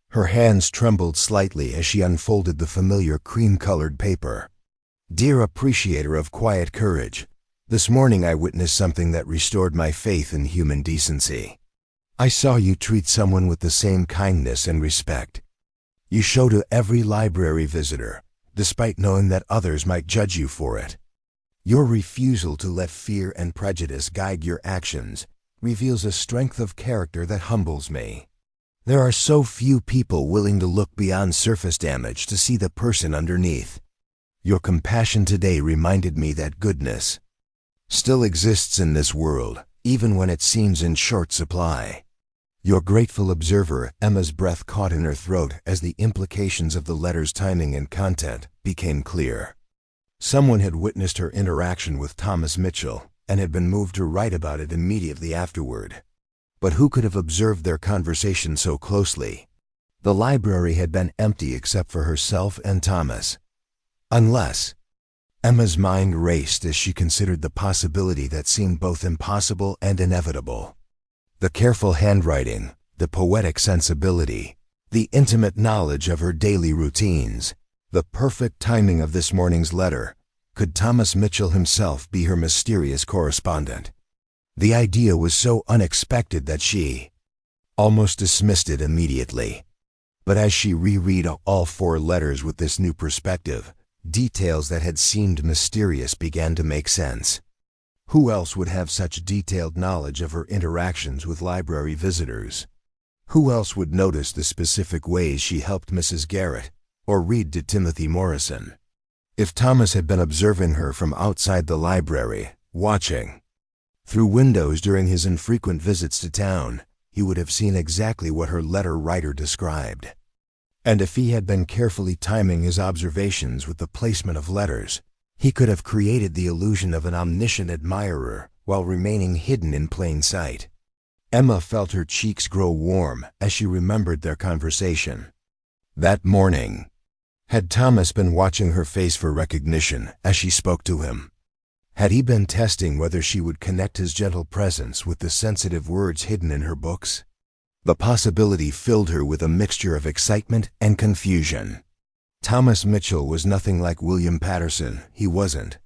Her hands trembled slightly as she unfolded the familiar cream-colored paper. "Dear appreciator of quiet courage, this morning I witnessed something that restored my faith in human decency. I saw you treat someone with the same kindness and respect you show to every library visitor, despite knowing that others might judge you for it. Your refusal to let fear and prejudice guide your actions reveals a strength of character that humbles me. There are so few people willing to look beyond surface damage to see the person underneath. Your compassion today reminded me that goodness still exists in this world, even when it seems in short supply." Your grateful observer. Emma's breath caught in her throat as the implications of the letter's timing and content became clear. Someone had witnessed her interaction with Thomas Mitchell and had been moved to write about it immediately afterward. But who could have observed their conversation so closely? The library had been empty except for herself and Thomas. Unless... Emma's mind raced as she considered the possibility that seemed both impossible and inevitable. The careful handwriting, the poetic sensibility, the intimate knowledge of her daily routines, the perfect timing of this morning's letter. Could Thomas Mitchell himself be her mysterious correspondent? The idea was so unexpected that she almost dismissed it immediately. But as she reread all four letters with this new perspective, details that had seemed mysterious began to make sense. Who else would have such detailed knowledge of her interactions with library visitors? Who else would notice the specific ways she helped Mrs. Garrett or read to Timothy Morrison? If Thomas had been observing her from outside the library, watching through windows during his infrequent visits to town, he would have seen exactly what her letter writer described. And if he had been carefully timing his observations with the placement of letters, he could have created the illusion of an omniscient admirer while remaining hidden in plain sight. Emma felt her cheeks grow warm as she remembered their conversation. That morning, had Thomas been watching her face for recognition as she spoke to him? Had he been testing whether she would connect his gentle presence with the sensitive words hidden in her books? The possibility filled her with a mixture of excitement and confusion. Thomas Mitchell was nothing like William Patterson. He wasn't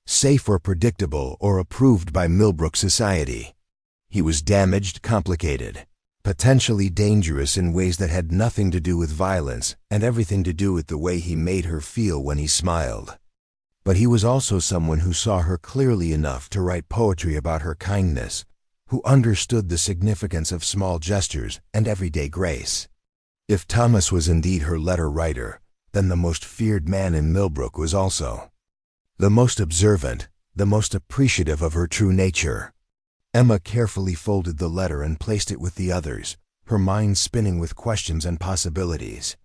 safe or predictable or approved by Millbrook society. He was damaged, complicated, potentially dangerous in ways that had nothing to do with violence and everything to do with the way he made her feel when he smiled. But he was also someone who saw her clearly enough to write poetry about her kindness, who understood the significance of small gestures and everyday grace. If Thomas was indeed her letter writer, then the most feared man in Millbrook was also the most observant, the most appreciative of her true nature. Emma carefully folded the letter and placed it with the others, her mind spinning with questions and possibilities.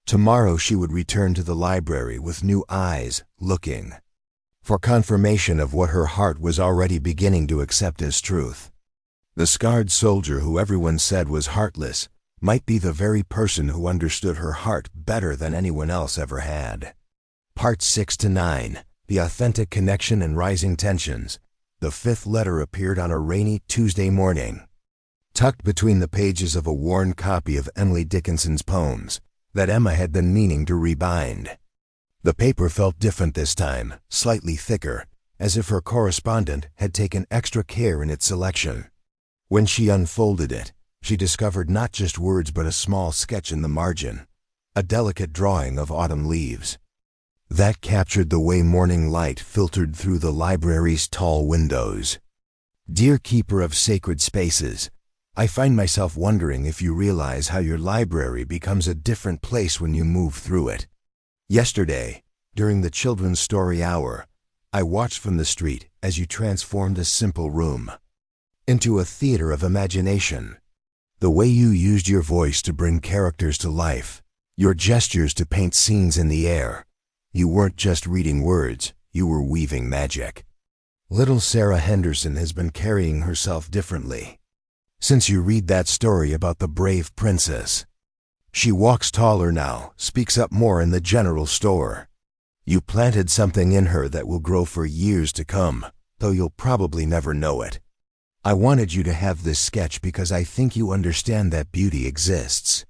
Tomorrow she would return to the library with new eyes, looking for confirmation of what her heart was already beginning to accept as truth. The scarred soldier who everyone said was heartless might be the very person who understood her heart better than anyone else ever had. Parts 6 to 9, The Authentic Connection and Rising Tensions. The fifth letter appeared on a rainy Tuesday morning, tucked between the pages of a worn copy of Emily Dickinson's poems that Emma had been meaning to rebind. The paper felt different this time, slightly thicker, as if her correspondent had taken extra care in its selection. When she unfolded it, she discovered not just words but a small sketch in the margin, a delicate drawing of autumn leaves. That captured the way morning light filtered through the library's tall windows. Dear keeper of sacred spaces, I find myself wondering if you realize how your library becomes a different place when you move through it. Yesterday, during the children's story hour, I watched from the street as you transformed a simple room into a theater of imagination. The way you used your voice to bring characters to life, your gestures to paint scenes in the air. You weren't just reading words, you were weaving magic. Little Sarah Henderson has been carrying herself differently since you read that story about the brave princess. She walks taller now, speaks up more in the general store. You planted something in her that will grow for years to come, though you'll probably never know it. I wanted you to have this sketch because I think you understand that beauty exists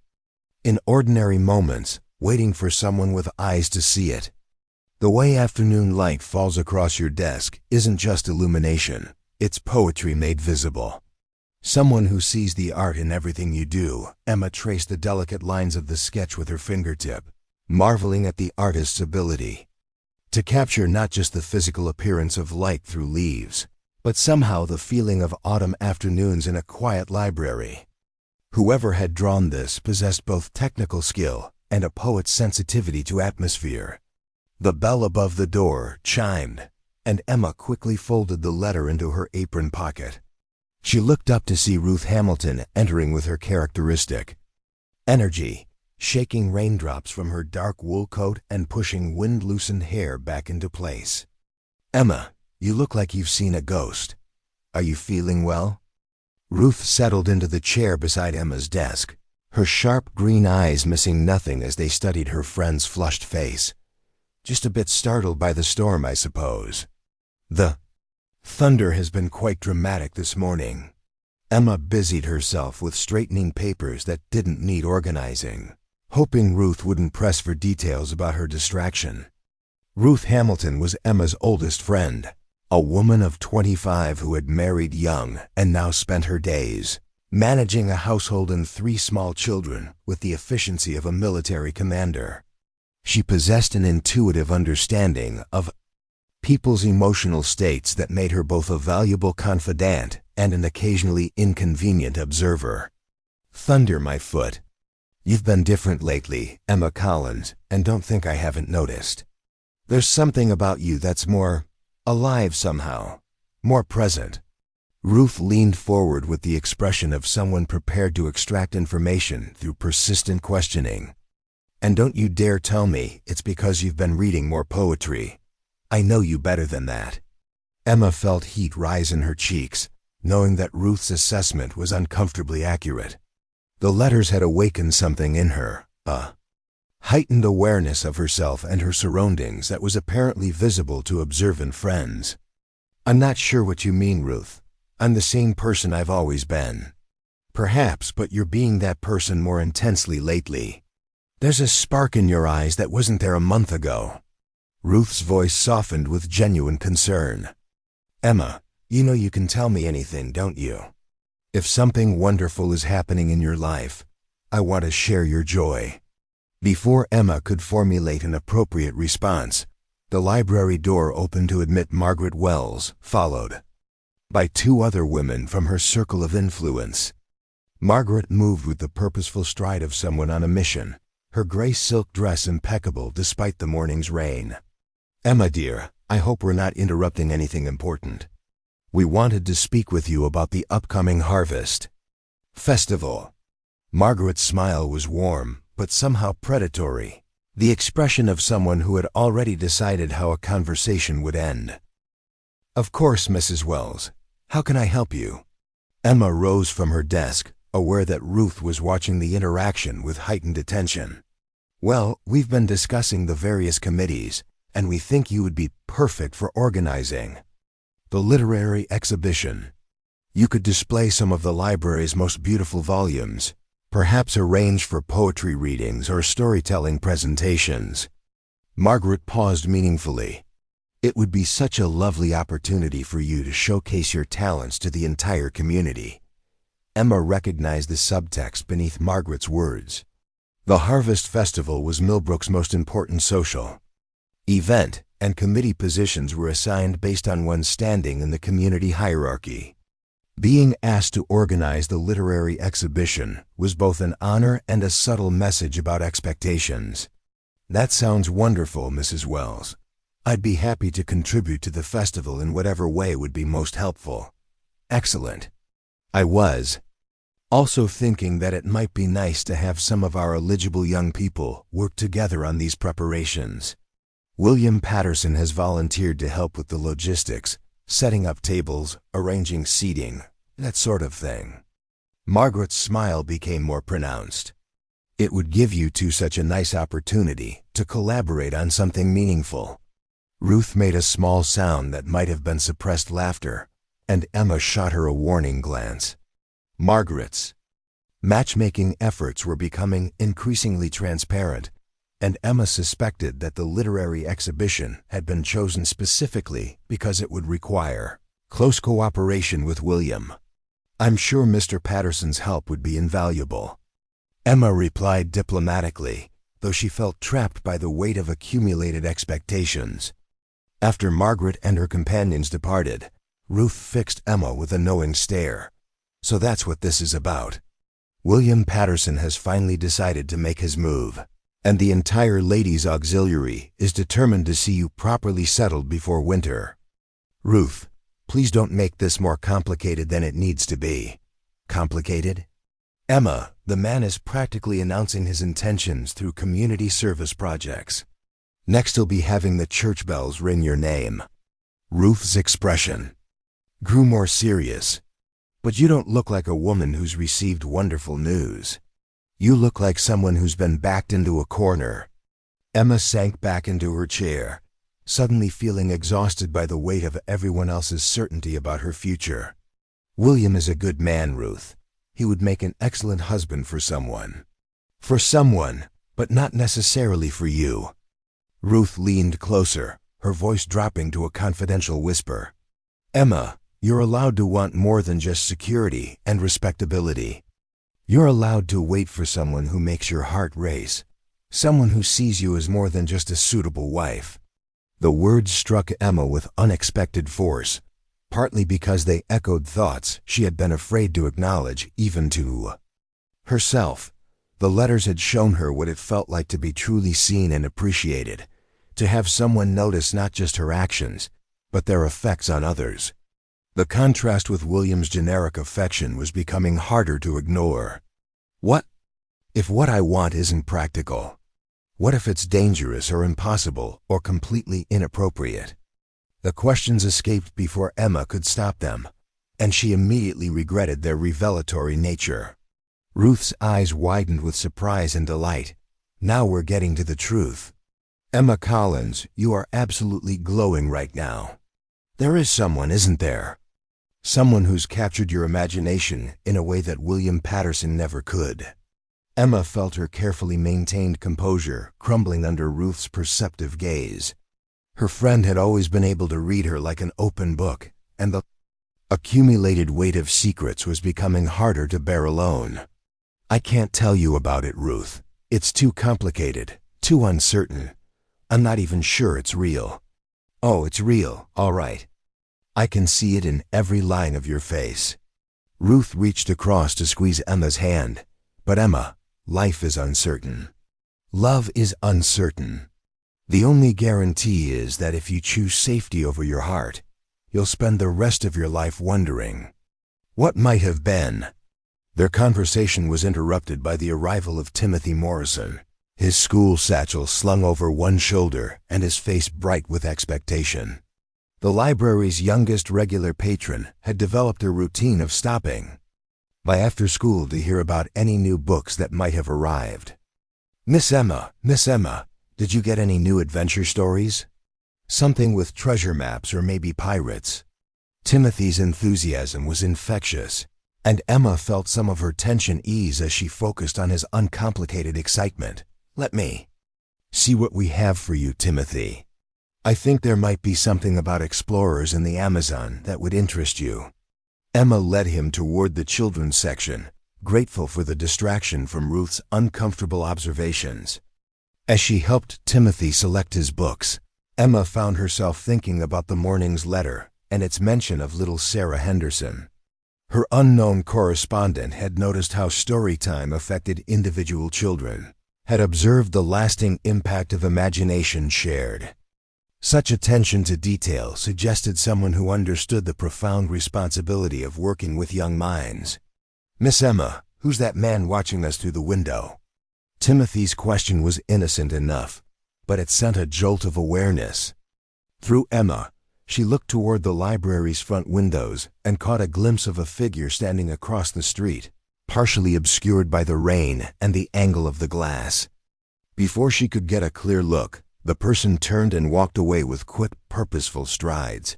in ordinary moments, waiting for someone with eyes to see it. The way afternoon light falls across your desk isn't just illumination, it's poetry made visible. Someone who sees the art in everything you do. Emma traced the delicate lines of the sketch with her fingertip, marveling at the artist's ability to capture not just the physical appearance of light through leaves, but somehow the feeling of autumn afternoons in a quiet library. Whoever had drawn this possessed both technical skill and a poet's sensitivity to atmosphere. The bell above the door chimed, and Emma quickly folded the letter into her apron pocket. She looked up to see Ruth Hamilton entering with her characteristic energy, shaking raindrops from her dark wool coat and pushing wind-loosened hair back into place. "Emma, you look like you've seen a ghost. Are you feeling well?" Ruth settled into the chair beside Emma's desk, her sharp green eyes missing nothing as they studied her friend's flushed face. "Just a bit startled by the storm, I suppose. The thunder has been quite dramatic this morning." Emma busied herself with straightening papers that didn't need organizing, hoping Ruth wouldn't press for details about her distraction. Ruth Hamilton was Emma's oldest friend, a woman of 25 who had married young and now spent her days managing a household and 3 small children with the efficiency of a military commander. She possessed an intuitive understanding of people's emotional states that made her both a valuable confidant and an occasionally inconvenient observer. "Thunder, my foot. You've been different lately, Emma Collins, and don't think I haven't noticed. There's something about you that's more alive somehow, more present." Ruth leaned forward with the expression of someone prepared to extract information through persistent questioning. "And don't you dare tell me it's because you've been reading more poetry. I know you better than that." Emma felt heat rise in her cheeks, knowing that Ruth's assessment was uncomfortably accurate. The letters had awakened something in her, a heightened awareness of herself and her surroundings that was apparently visible to observant friends. "I'm not sure what you mean, Ruth. I'm the same person I've always been." "Perhaps, but you're being that person more intensely lately. There's a spark in your eyes that wasn't there a month ago." Ruth's voice softened with genuine concern. "Emma, you know you can tell me anything, don't you? If something wonderful is happening in your life, I want to share your joy." Before Emma could formulate an appropriate response, the library door opened to admit Margaret Wells, followed by 2 other women from her circle of influence. Margaret moved with the purposeful stride of someone on a mission, her gray silk dress impeccable despite the morning's rain. "Emma dear, I hope we're not interrupting anything important." We wanted to speak with you about the upcoming Harvest Festival. Margaret's smile was warm, but somehow predatory, the expression of someone who had already decided how a conversation would end. Of course, Mrs. Wells. How can I help you? Emma rose from her desk, aware that Ruth was watching the interaction with heightened attention. Well, we've been discussing the various committees, and we think you would be perfect for organizing the literary exhibition. You could display some of the library's most beautiful volumes, perhaps arrange for poetry readings or storytelling presentations. Margaret paused meaningfully. It would be such a lovely opportunity for you to showcase your talents to the entire community. Emma recognized the subtext beneath Margaret's words. The Harvest Festival was Millbrook's most important social event, and committee positions were assigned based on one's standing in the community hierarchy. Being asked to organize the literary exhibition was both an honor and a subtle message about expectations. That sounds wonderful, Mrs. Wells. I'd be happy to contribute to the festival in whatever way would be most helpful. Excellent. I was also thinking that it might be nice to have some of our eligible young people work together on these preparations. William Patterson has volunteered to help with the logistics, setting up tables, arranging seating, that sort of thing. Margaret's smile became more pronounced. It would give you two such a nice opportunity to collaborate on something meaningful. Ruth made a small sound that might have been suppressed laughter, and Emma shot her a warning glance. Margaret's matchmaking efforts were becoming increasingly transparent, and Emma suspected that the literary exhibition had been chosen specifically because it would require close cooperation with William. I'm sure Mr. Patterson's help would be invaluable. Emma replied diplomatically, though she felt trapped by the weight of accumulated expectations. After Margaret and her companions departed, Ruth fixed Emma with a knowing stare. So that's what this is about. William Patterson has finally decided to make his move, and the entire Ladies' Auxiliary is determined to see you properly settled before winter. Ruth, please don't make this more complicated than it needs to be. Complicated? Emma, the man is practically announcing his intentions through community service projects. Next he'll be having the church bells ring your name. Ruth's expression grew more serious. But you don't look like a woman who's received wonderful news. You look like someone who's been backed into a corner. Emma sank back into her chair, suddenly feeling exhausted by the weight of everyone else's certainty about her future. William is a good man, Ruth. He would make an excellent husband for someone. For someone, but not necessarily for you. Ruth leaned closer, her voice dropping to a confidential whisper. Emma, you're allowed to want more than just security and respectability. You're allowed to wait for someone who makes your heart race, someone who sees you as more than just a suitable wife. The words struck Emma with unexpected force, partly because they echoed thoughts she had been afraid to acknowledge even to herself. The letters had shown her what it felt like to be truly seen and appreciated, to have someone notice not just her actions, but their effects on others. The contrast with William's generic affection was becoming harder to ignore. What if what I want isn't practical? What if it's dangerous or impossible or completely inappropriate? The questions escaped before Emma could stop them, and she immediately regretted their revelatory nature. Ruth's eyes widened with surprise and delight. Now we're getting to the truth. Emma Collins, you are absolutely glowing right now. There is someone, isn't there? Someone who's captured your imagination in a way that William Patterson never could. Emma felt her carefully maintained composure crumbling under Ruth's perceptive gaze. Her friend had always been able to read her like an open book, and the accumulated weight of secrets was becoming harder to bear alone. I can't tell you about it, Ruth. It's too complicated, too uncertain. I'm not even sure it's real. Oh, it's real, all right. I can see it in every line of your face. Ruth reached across to squeeze Emma's hand. But Emma, life is uncertain. Love is uncertain. The only guarantee is that if you choose safety over your heart, you'll spend the rest of your life wondering what might have been. Their conversation was interrupted by the arrival of Timothy Morrison, his school satchel slung over one shoulder and his face bright with expectation. The library's youngest regular patron had developed a routine of stopping by after school to hear about any new books that might have arrived. Miss Emma, did you get any new adventure stories? Something with treasure maps or maybe pirates?" Timothy's enthusiasm was infectious, and Emma felt some of her tension ease as she focused on his uncomplicated excitement. "Let me see what we have for you, Timothy. I think there might be something about explorers in the Amazon that would interest you." Emma led him toward the children's section, grateful for the distraction from Ruth's uncomfortable observations. As she helped Timothy select his books, Emma found herself thinking about the morning's letter and its mention of little Sarah Henderson. Her unknown correspondent had noticed how story time affected individual children, had observed the lasting impact of imagination shared. Such attention to detail suggested someone who understood the profound responsibility of working with young minds. "Miss Emma, who's that man watching us through the window?" Timothy's question was innocent enough, but it sent a jolt of awareness. Through Emma, she looked toward the library's front windows and caught a glimpse of a figure standing across the street, partially obscured by the rain and the angle of the glass. Before she could get a clear look, the person turned and walked away with quick, purposeful strides.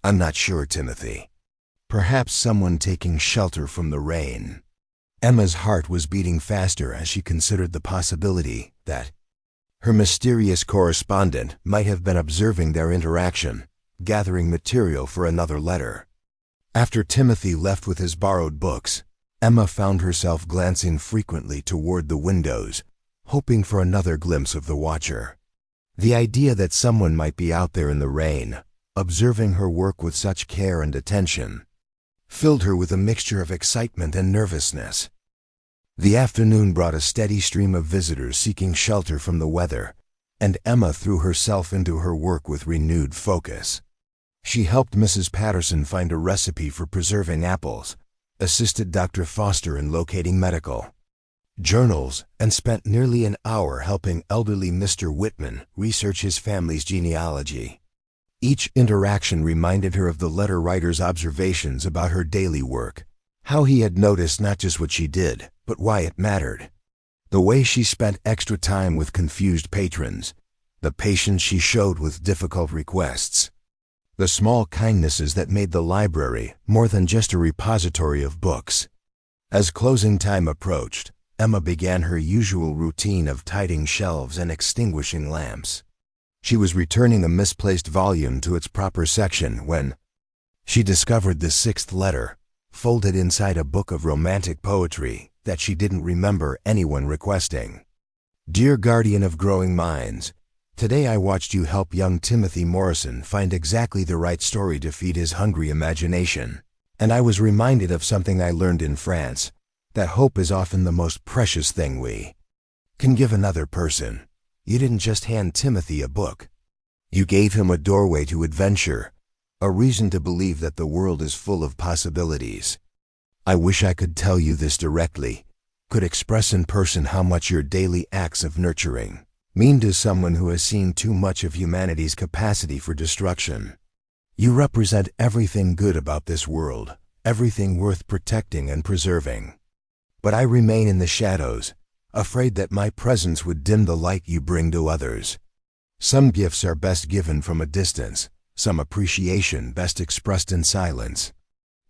"I'm not sure, Timothy. Perhaps someone taking shelter from the rain." Emma's heart was beating faster as she considered the possibility that her mysterious correspondent might have been observing their interaction, gathering material for another letter. After Timothy left with his borrowed books, Emma found herself glancing frequently toward the windows, hoping for another glimpse of the watcher. The idea that someone might be out there in the rain, observing her work with such care and attention, filled her with a mixture of excitement and nervousness. The afternoon brought a steady stream of visitors seeking shelter from the weather, and Emma threw herself into her work with renewed focus. She helped Mrs. Patterson find a recipe for preserving apples, assisted Dr. Foster in locating medical journals, and spent nearly an hour helping elderly Mr. Whitman research his family's genealogy. Each interaction reminded her of the letter writer's observations about her daily work, how he had noticed not just what she did, but why it mattered. The way she spent extra time with confused patrons, the patience she showed with difficult requests, the small kindnesses that made the library more than just a repository of books. As closing time approached, Emma began her usual routine of tidying shelves and extinguishing lamps. She was returning a misplaced volume to its proper section when she discovered the 6th letter, folded inside a book of romantic poetry that she didn't remember anyone requesting. "Dear guardian of growing minds, today I watched you help young Timothy Morrison find exactly the right story to feed his hungry imagination, and I was reminded of something I learned in France, that hope is often the most precious thing we can give another person. You didn't just hand Timothy a book. You gave him a doorway to adventure, a reason to believe that the world is full of possibilities. I wish I could tell you this directly, could express in person how much your daily acts of nurturing mean to someone who has seen too much of humanity's capacity for destruction. You represent everything good about this world, everything worth protecting and preserving. But I remain in the shadows, afraid that my presence would dim the light you bring to others. Some gifts are best given from a distance, some appreciation best expressed in silence."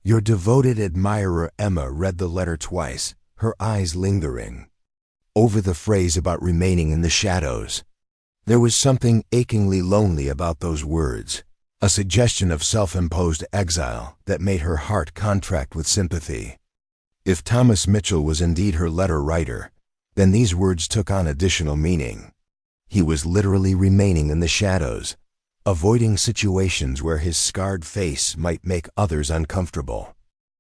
Your devoted admirer Emma read the letter twice, her eyes lingering over the phrase about remaining in the shadows. There was something achingly lonely about those words, a suggestion of self-imposed exile that made her heart contract with sympathy. If Thomas Mitchell was indeed her letter writer, then these words took on additional meaning. He was literally remaining in the shadows, avoiding situations where his scarred face might make others uncomfortable.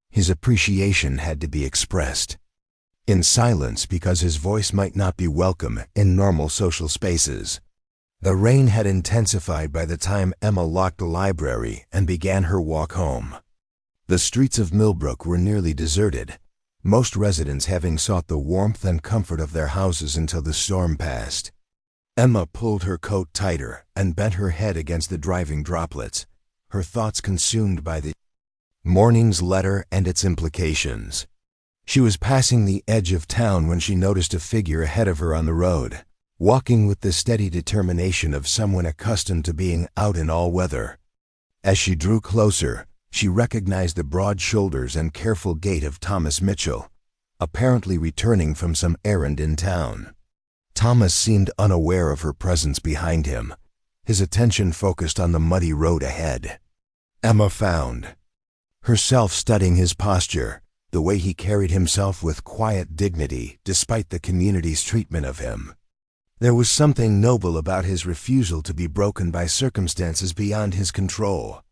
His appreciation had to be expressed in silence because his voice might not be welcome in normal social spaces. The rain had intensified by the time Emma locked the library and began her walk home. The streets of Millbrook were nearly deserted, most residents having sought the warmth and comfort of their houses until the storm passed. Emma pulled her coat tighter and bent her head against the driving droplets, her thoughts consumed by the morning's letter and its implications. She was passing the edge of town when she noticed a figure ahead of her on the road, walking with the steady determination of someone accustomed to being out in all weather. As she drew closer, she recognized the broad shoulders and careful gait of Thomas Mitchell, apparently returning from some errand in town. Thomas seemed unaware of her presence behind him, his attention focused on the muddy road ahead. Emma found herself studying his posture, the way he carried himself with quiet dignity despite the community's treatment of him. There was something noble about his refusal to be broken by circumstances beyond his control.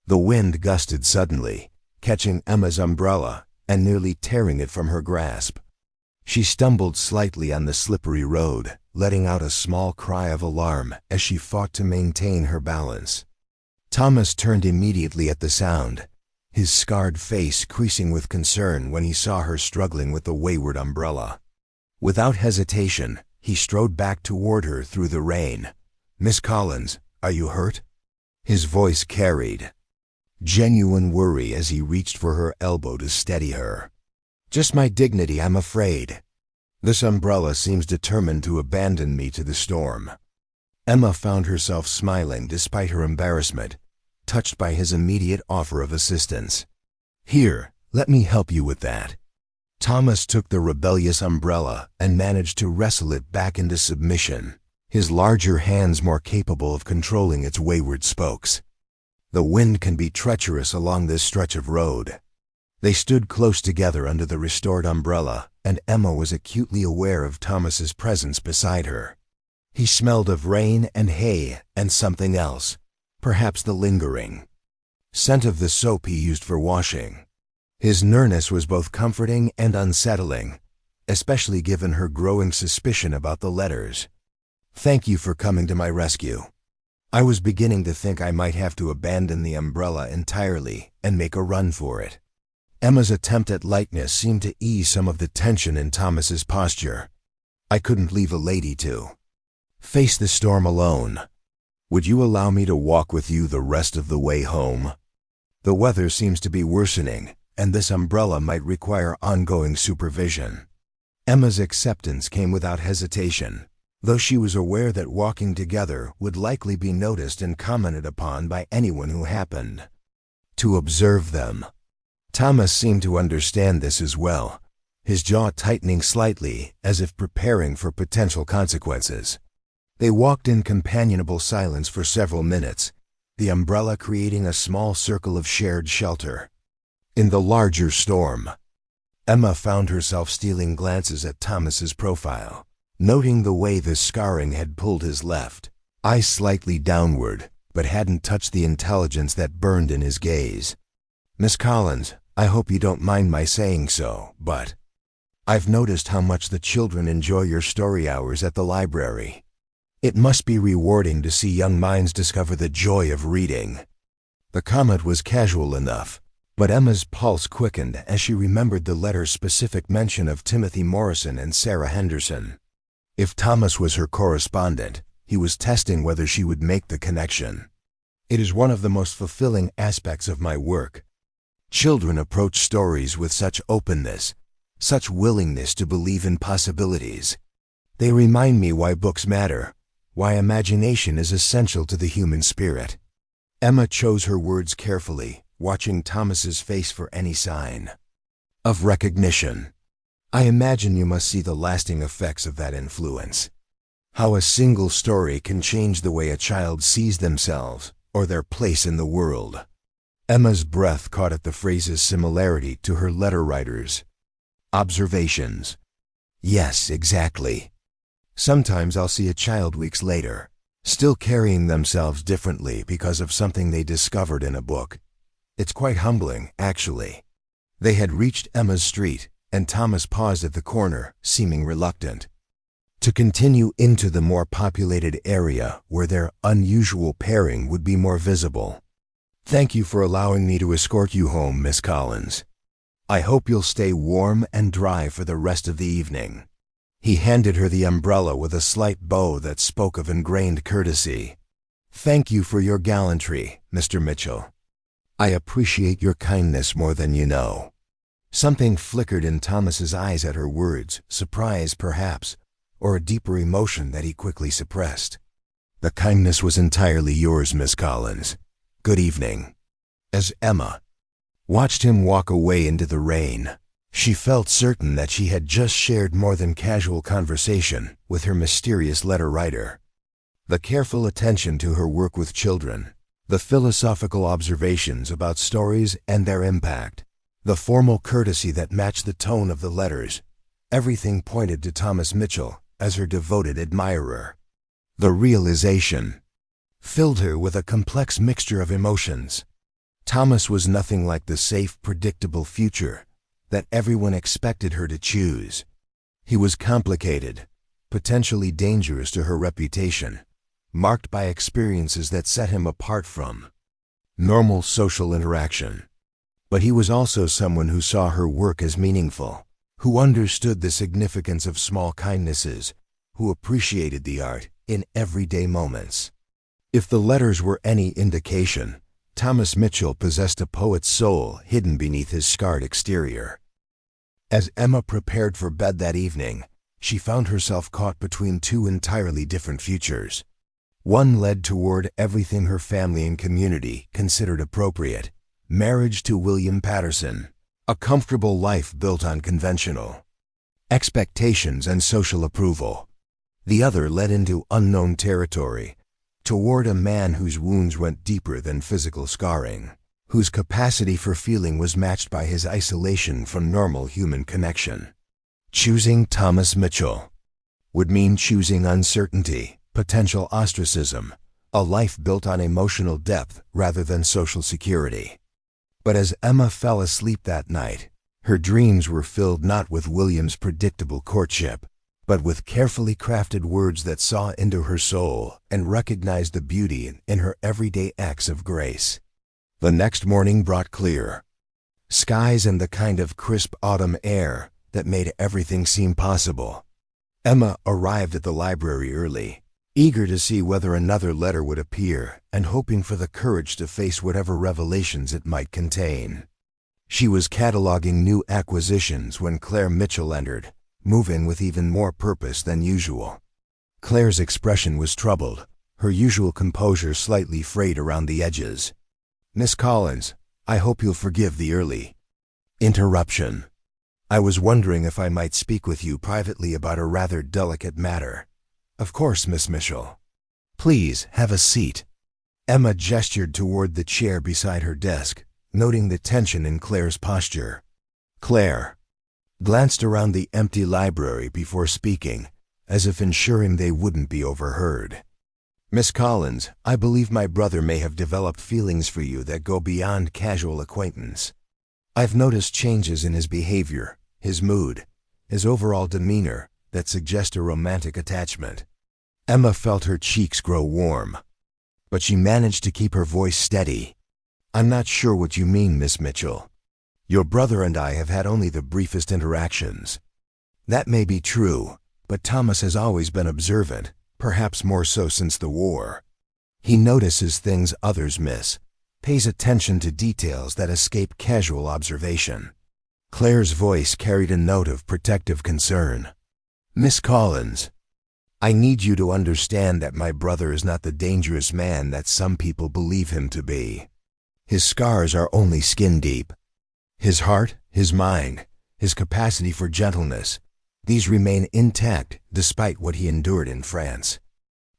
The wind gusted suddenly, catching Emma's umbrella and nearly tearing it from her grasp. She stumbled slightly on the slippery road, letting out a small cry of alarm as she fought to maintain her balance. Thomas turned immediately at the sound, his scarred face creasing with concern when he saw her struggling with the wayward umbrella. Without hesitation, he strode back toward her through the rain. "Miss Collins, are you hurt?" His voice carried genuine worry as he reached for her elbow to steady her. "Just my dignity, I'm afraid. This umbrella seems determined to abandon me to the storm." Emma found herself smiling despite her embarrassment, touched by his immediate offer of assistance. "Here, let me help you with that." Thomas took the rebellious umbrella and managed to wrestle it back into submission, his larger hands more capable of controlling its wayward spokes. The wind can be treacherous along this stretch of road. They stood close together under the restored umbrella, and Emma was acutely aware of Thomas's presence beside her. He smelled of rain and hay and something else, perhaps the lingering scent of the soap he used for washing. His nearness was both comforting and unsettling, especially given her growing suspicion about the letters. "Thank you for coming to my rescue. I was beginning to think I might have to abandon the umbrella entirely and make a run for it." Emma's attempt at lightness seemed to ease some of the tension in Thomas's posture. "I couldn't leave a lady to face the storm alone. Would you allow me to walk with you the rest of the way home? The weather seems to be worsening, and this umbrella might require ongoing supervision." Emma's acceptance came without hesitation, though she was aware that walking together would likely be noticed and commented upon by anyone who happened to observe them. Thomas seemed to understand this as well, his jaw tightening slightly as if preparing for potential consequences. They walked in companionable silence for several minutes, the umbrella creating a small circle of shared shelter. In the larger storm, Emma found herself stealing glances at Thomas's profile, noting the way the scarring had pulled his left eye slightly downward, but hadn't touched the intelligence that burned in his gaze. "Miss Collins, I hope you don't mind my saying so, but I've noticed how much the children enjoy your story hours at the library. It must be rewarding to see young minds discover the joy of reading." The comment was casual enough, but Emma's pulse quickened as she remembered the letter's specific mention of Timothy Morrison and Sarah Henderson. If Thomas was her correspondent, he was testing whether she would make the connection. "It is one of the most fulfilling aspects of my work. Children approach stories with such openness, such willingness to believe in possibilities. They remind me why books matter, why imagination is essential to the human spirit." Emma chose her words carefully, watching Thomas's face for any sign of recognition. "I imagine you must see the lasting effects of that influence. How a single story can change the way a child sees themselves or their place in the world." Emma's breath caught at the phrase's similarity to her letter writer's observations. "Yes, exactly. Sometimes I'll see a child weeks later, still carrying themselves differently because of something they discovered in a book. It's quite humbling, actually." They had reached Emma's street, and Thomas paused at the corner, seeming reluctant. to continue into the more populated area where their unusual pairing would be more visible. "Thank you for allowing me to escort you home, Miss Collins. I hope you'll stay warm and dry for the rest of the evening." He handed her the umbrella with a slight bow that spoke of ingrained courtesy. "Thank you for your gallantry, Mr. Mitchell. I appreciate your kindness more than you know." Something flickered in Thomas's eyes at her words, surprise perhaps, or a deeper emotion that he quickly suppressed. "The kindness was entirely yours, Miss Collins. Good evening." As Emma watched him walk away into the rain, she felt certain that she had just shared more than casual conversation with her mysterious letter writer. The careful attention to her work with children, the philosophical observations about stories and their impact, the formal courtesy that matched the tone of the letters, everything pointed to Thomas Mitchell as her devoted admirer. The realization filled her with a complex mixture of emotions. Thomas was nothing like the safe, predictable future that everyone expected her to choose. He was complicated, potentially dangerous to her reputation, marked by experiences that set him apart from normal social interaction. But he was also someone who saw her work as meaningful, who understood the significance of small kindnesses, who appreciated the art in everyday moments. If the letters were any indication, Thomas Mitchell possessed a poet's soul hidden beneath his scarred exterior. As Emma prepared for bed that evening, she found herself caught between two entirely different futures. One led toward everything her family and community considered appropriate: marriage to William Patterson, a comfortable life built on conventional expectations and social approval. The other led into unknown territory, toward a man whose wounds went deeper than physical scarring, whose capacity for feeling was matched by his isolation from normal human connection. Choosing Thomas Mitchell would mean choosing uncertainty, potential ostracism, a life built on emotional depth rather than social security. But as Emma fell asleep that night, her dreams were filled not with William's predictable courtship, but with carefully crafted words that saw into her soul and recognized the beauty in her everyday acts of grace. The next morning brought clear skies and the kind of crisp autumn air that made everything seem possible. Emma arrived at the library early, eager to see whether another letter would appear and hoping for the courage to face whatever revelations it might contain. She was cataloging new acquisitions when Claire Mitchell entered, moving with even more purpose than usual. Claire's expression was troubled, her usual composure slightly frayed around the edges. "Miss Collins, I hope you'll forgive the early interruption. I was wondering if I might speak with you privately about a rather delicate matter." "Of course, Miss Mitchell. Please have a seat." Emma gestured toward the chair beside her desk, noting the tension in Claire's posture. Claire glanced around the empty library before speaking, as if ensuring they wouldn't be overheard. "Miss Collins, I believe my brother may have developed feelings for you that go beyond casual acquaintance. I've noticed changes in his behavior, his mood, his overall demeanor that suggest a romantic attachment." Emma felt her cheeks grow warm, but she managed to keep her voice steady. "I'm not sure what you mean, Miss Mitchell. Your brother and I have had only the briefest interactions." "That may be true, but Thomas has always been observant, perhaps more so since the war. He notices things others miss, pays attention to details that escape casual observation." Claire's voice carried a note of protective concern. "Miss Collins, I need you to understand that my brother is not the dangerous man that some people believe him to be. His scars are only skin deep. His heart, his mind, his capacity for gentleness, these remain intact despite what he endured in France."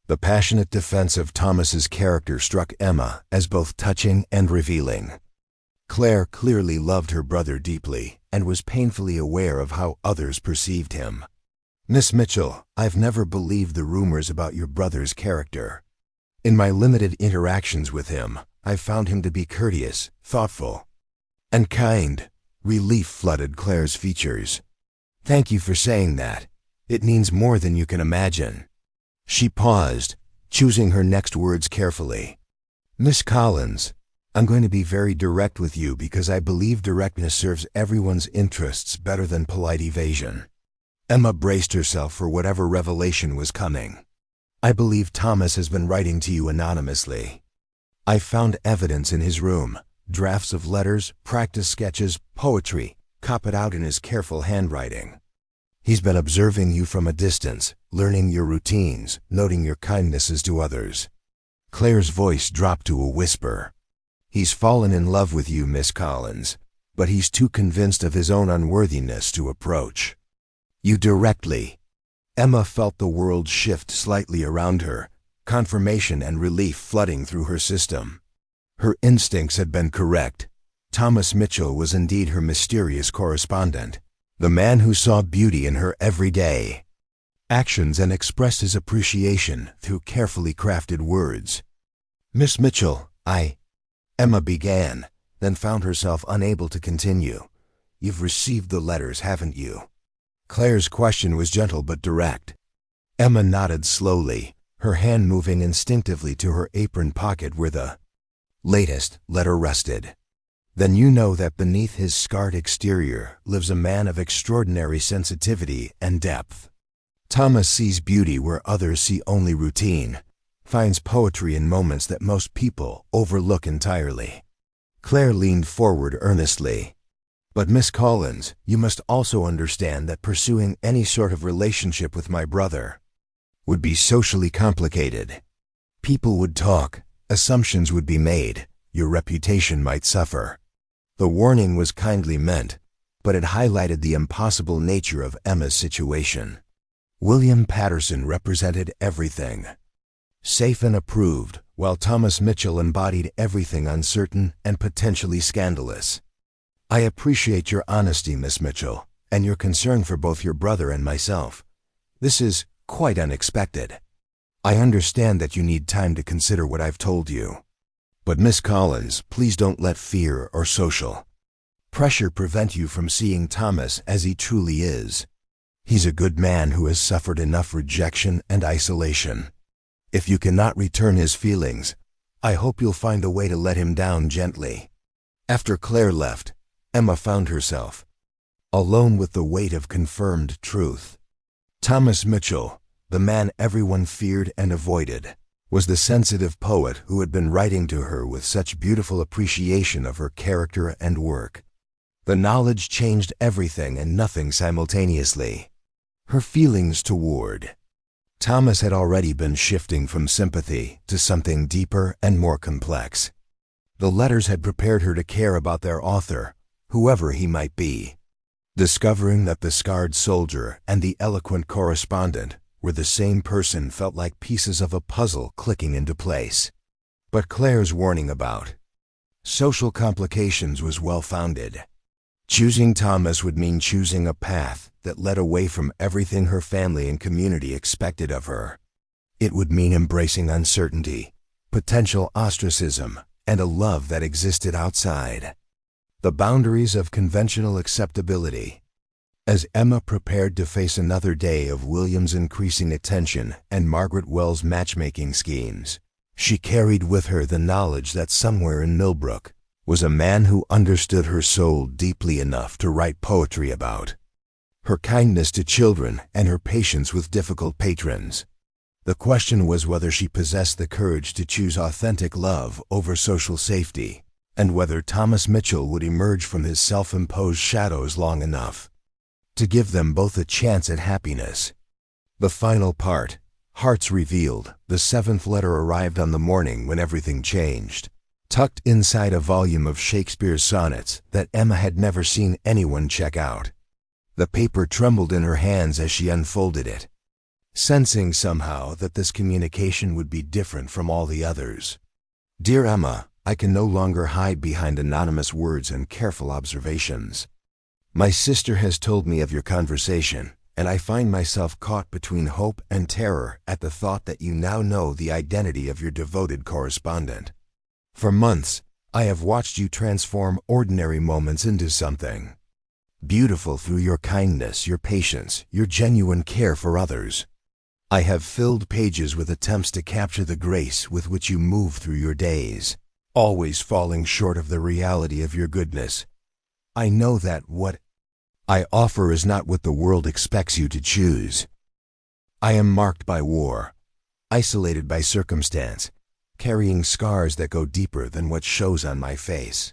The passionate defense of Thomas's character struck Emma as both touching and revealing. Claire clearly loved her brother deeply and was painfully aware of how others perceived him. "Miss Mitchell, I've never believed the rumors about your brother's character. In my limited interactions with him, I've found him to be courteous, thoughtful, and kind." Relief flooded Claire's features. "Thank you for saying that. It means more than you can imagine." She paused, choosing her next words carefully. "Miss Collins, I'm going to be very direct with you because I believe directness serves everyone's interests better than polite evasion." Emma braced herself for whatever revelation was coming. "I believe Thomas has been writing to you anonymously. I found evidence in his room, drafts of letters, practice sketches, poetry, copied out in his careful handwriting. He's been observing you from a distance, learning your routines, noting your kindnesses to others." Claire's voice dropped to a whisper. "He's fallen in love with you, Miss Collins, but he's too convinced of his own unworthiness to approach you directly." Emma felt the world shift slightly around her, confirmation and relief flooding through her system. Her instincts had been correct. Thomas Mitchell was indeed her mysterious correspondent, the man who saw beauty in her everyday actions and expressed his appreciation through carefully crafted words. "Miss Mitchell, Emma began, then found herself unable to continue. "You've received the letters, haven't you?" Claire's question was gentle but direct. Emma nodded slowly, her hand moving instinctively to her apron pocket where the latest letter rested. "Then you know that beneath his scarred exterior lives a man of extraordinary sensitivity and depth. Thomas sees beauty where others see only routine, finds poetry in moments that most people overlook entirely." Claire leaned forward earnestly. "But Miss Collins, you must also understand that pursuing any sort of relationship with my brother would be socially complicated. People would talk, assumptions would be made, your reputation might suffer." The warning was kindly meant, but it highlighted the impossible nature of Emma's situation. William Patterson represented everything safe and approved, while Thomas Mitchell embodied everything uncertain and potentially scandalous. "I appreciate your honesty, Miss Mitchell, and your concern for both your brother and myself. This is quite unexpected. I understand that you need time to consider what I've told you. But Miss Collins, please don't let fear or social pressure prevent you from seeing Thomas as he truly is. He's a good man who has suffered enough rejection and isolation. If you cannot return his feelings, I hope you'll find a way to let him down gently." After Claire left, Emma found herself alone with the weight of confirmed truth. Thomas Mitchell, the man everyone feared and avoided, was the sensitive poet who had been writing to her with such beautiful appreciation of her character and work. The knowledge changed everything and nothing simultaneously. Her feelings toward Thomas had already been shifting from sympathy to something deeper and more complex. The letters had prepared her to care about their author, whoever he might be. Discovering that the scarred soldier and the eloquent correspondent were the same person felt like pieces of a puzzle clicking into place. But Claire's warning about social complications was well-founded. Choosing Thomas would mean choosing a path that led away from everything her family and community expected of her. It would mean embracing uncertainty, potential ostracism, and a love that existed outside the boundaries of conventional acceptability. As Emma prepared to face another day of William's increasing attention and Margaret Wells' matchmaking schemes, she carried with her the knowledge that somewhere in Millbrook was a man who understood her soul deeply enough to write poetry about her kindness to children and her patience with difficult patrons. The question was whether she possessed the courage to choose authentic love over social safety, and whether Thomas Mitchell would emerge from his self-imposed shadows long enough to give them both a chance at happiness. The final part, Hearts Revealed, the seventh letter arrived on the morning when everything changed, tucked inside a volume of Shakespeare's sonnets that Emma had never seen anyone check out. The paper trembled in her hands as she unfolded it, sensing somehow that this communication would be different from all the others. "Dear Emma, I can no longer hide behind anonymous words and careful observations. My sister has told me of your conversation, and I find myself caught between hope and terror at the thought that you now know the identity of your devoted correspondent. For months, I have watched you transform ordinary moments into something beautiful through your kindness, your patience, your genuine care for others. I have filled pages with attempts to capture the grace with which you move through your days, always falling short of the reality of your goodness. I know that what I offer is not what the world expects you to choose. I am marked by war, isolated by circumstance, carrying scars that go deeper than what shows on my face.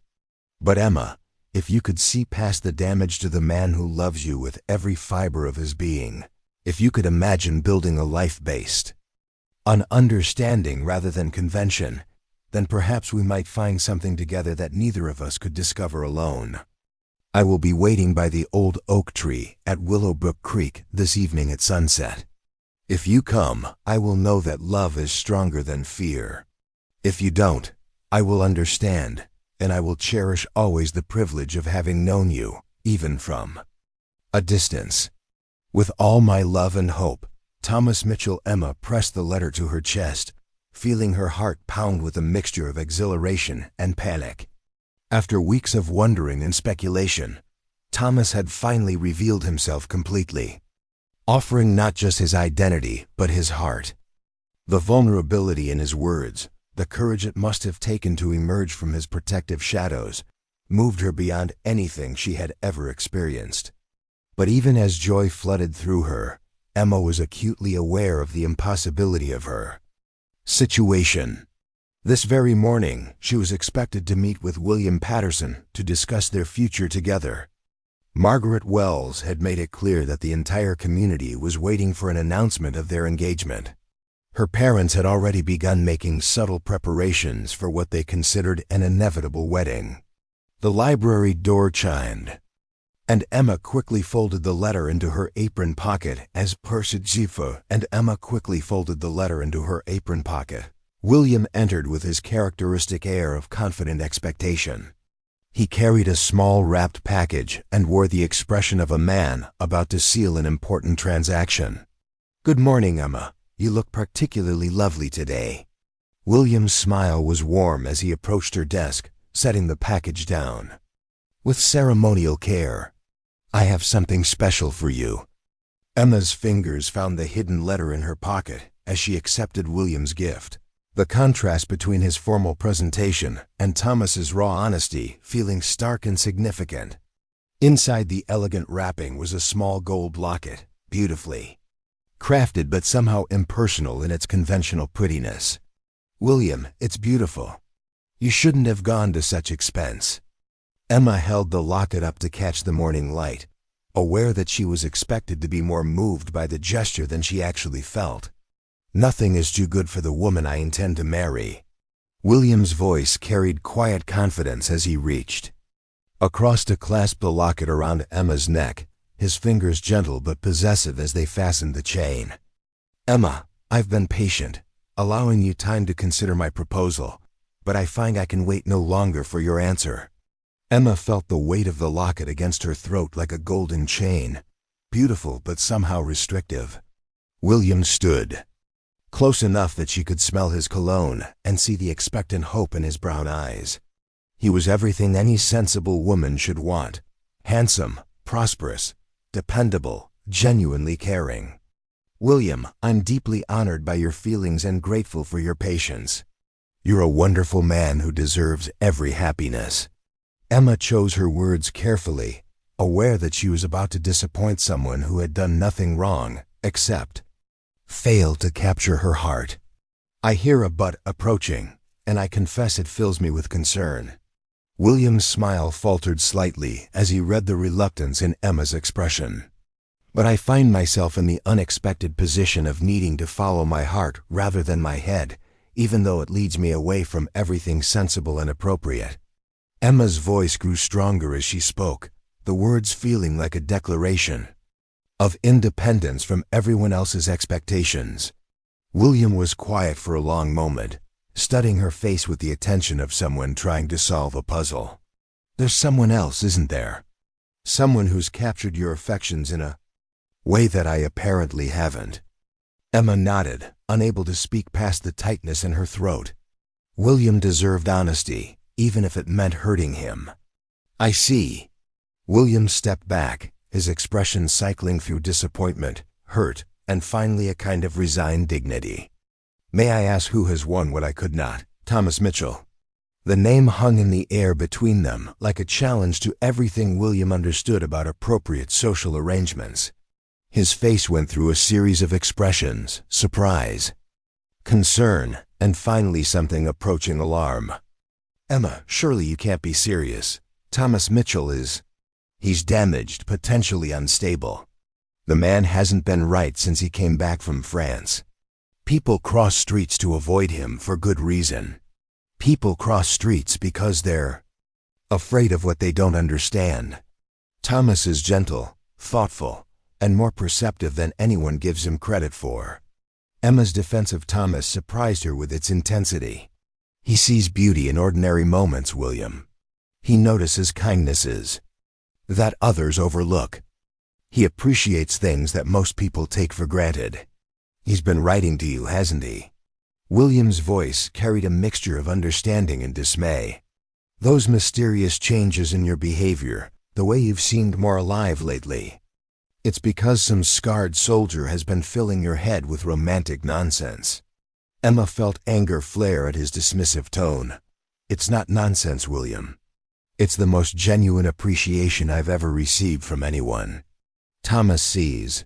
But Emma, if you could see past the damage to the man who loves you with every fiber of his being, if you could imagine building a life based on understanding rather than convention, then perhaps we might find something together that neither of us could discover alone. I will be waiting by the old oak tree at Willowbrook Creek this evening at sunset. If you come, I will know that love is stronger than fear. If you don't, I will understand, and I will cherish always the privilege of having known you, even from a distance. With all my love and hope, Thomas Mitchell. Emma pressed the letter to her chest, feeling her heart pound with a mixture of exhilaration and panic. After weeks of wondering and speculation, Thomas had finally revealed himself completely, offering not just his identity, but his heart. The vulnerability in his words, the courage it must have taken to emerge from his protective shadows, moved her beyond anything she had ever experienced. But even as joy flooded through her, Emma was acutely aware of the impossibility of her situation. This very morning, she was expected to meet with William Patterson to discuss their future together. Margaret Wells had made it clear that the entire community was waiting for an announcement of their engagement. Her parents had already begun making subtle preparations for what they considered an inevitable wedding. The library door chimed, and Emma quickly folded the letter into her apron pocket as Emma quickly folded the letter into her apron pocket. William entered with his characteristic air of confident expectation. He carried a small wrapped package and wore the expression of a man about to seal an important transaction. "Good morning, Emma. You look particularly lovely today." William's smile was warm as he approached her desk, setting the package down. With ceremonial care, "I have something special for you." Emma's fingers found the hidden letter in her pocket as she accepted William's gift. The contrast between his formal presentation and Thomas's raw honesty feeling stark and significant. Inside the elegant wrapping was a small gold locket, beautifully crafted but somehow impersonal in its conventional prettiness. "William, it's beautiful. You shouldn't have gone to such expense." Emma held the locket up to catch the morning light, aware that she was expected to be more moved by the gesture than she actually felt. "Nothing is too good for the woman I intend to marry." William's voice carried quiet confidence as he reached across to clasp the locket around Emma's neck, his fingers gentle but possessive as they fastened the chain. "Emma, I've been patient, allowing you time to consider my proposal, but I find I can wait no longer for your answer." Emma felt the weight of the locket against her throat like a golden chain, beautiful but somehow restrictive. William stood close enough that she could smell his cologne and see the expectant hope in his brown eyes. He was everything any sensible woman should want: handsome, prosperous, dependable, genuinely caring. "William, I'm deeply honored by your feelings and grateful for your patience. You're a wonderful man who deserves every happiness." Emma chose her words carefully, aware that she was about to disappoint someone who had done nothing wrong except fail to capture her heart. "I hear a but approaching, and I confess it fills me with concern." William's smile faltered slightly as he read the reluctance in Emma's expression. "But I find myself in the unexpected position of needing to follow my heart rather than my head, even though it leads me away from everything sensible and appropriate." Emma's voice grew stronger as she spoke, the words feeling like a declaration of independence from everyone else's expectations. William was quiet for a long moment, studying her face with the attention of someone trying to solve a puzzle. "There's someone else, isn't there? Someone who's captured your affections in a way that I apparently haven't." Emma nodded, unable to speak past the tightness in her throat. William deserved honesty, even if it meant hurting him. "I see." William stepped back, his expression cycling through disappointment, hurt, and finally a kind of resigned dignity. "May I ask who has won what I could not?" "Thomas Mitchell." The name hung in the air between them like a challenge to everything William understood about appropriate social arrangements. His face went through a series of expressions: surprise, concern, and finally something approaching alarm. "Emma, surely you can't be serious. Thomas Mitchell is... he's damaged, potentially unstable. The man hasn't been right since he came back from France. People cross streets to avoid him for good reason. People cross streets because they're afraid of what they don't understand. Thomas is gentle, thoughtful, and more perceptive than anyone gives him credit for." Emma's defense of Thomas surprised her with its intensity. "He sees beauty in ordinary moments, William. He notices kindnesses that others overlook. He appreciates things that most people take for granted. He's been writing to you, hasn't he?" William's voice carried a mixture of understanding and dismay. "Those mysterious changes in your behavior, the way you've seemed more alive lately. It's because some scarred soldier has been filling your head with romantic nonsense." Emma felt anger flare at his dismissive tone. "It's not nonsense, William. It's the most genuine appreciation I've ever received from anyone. Thomas sees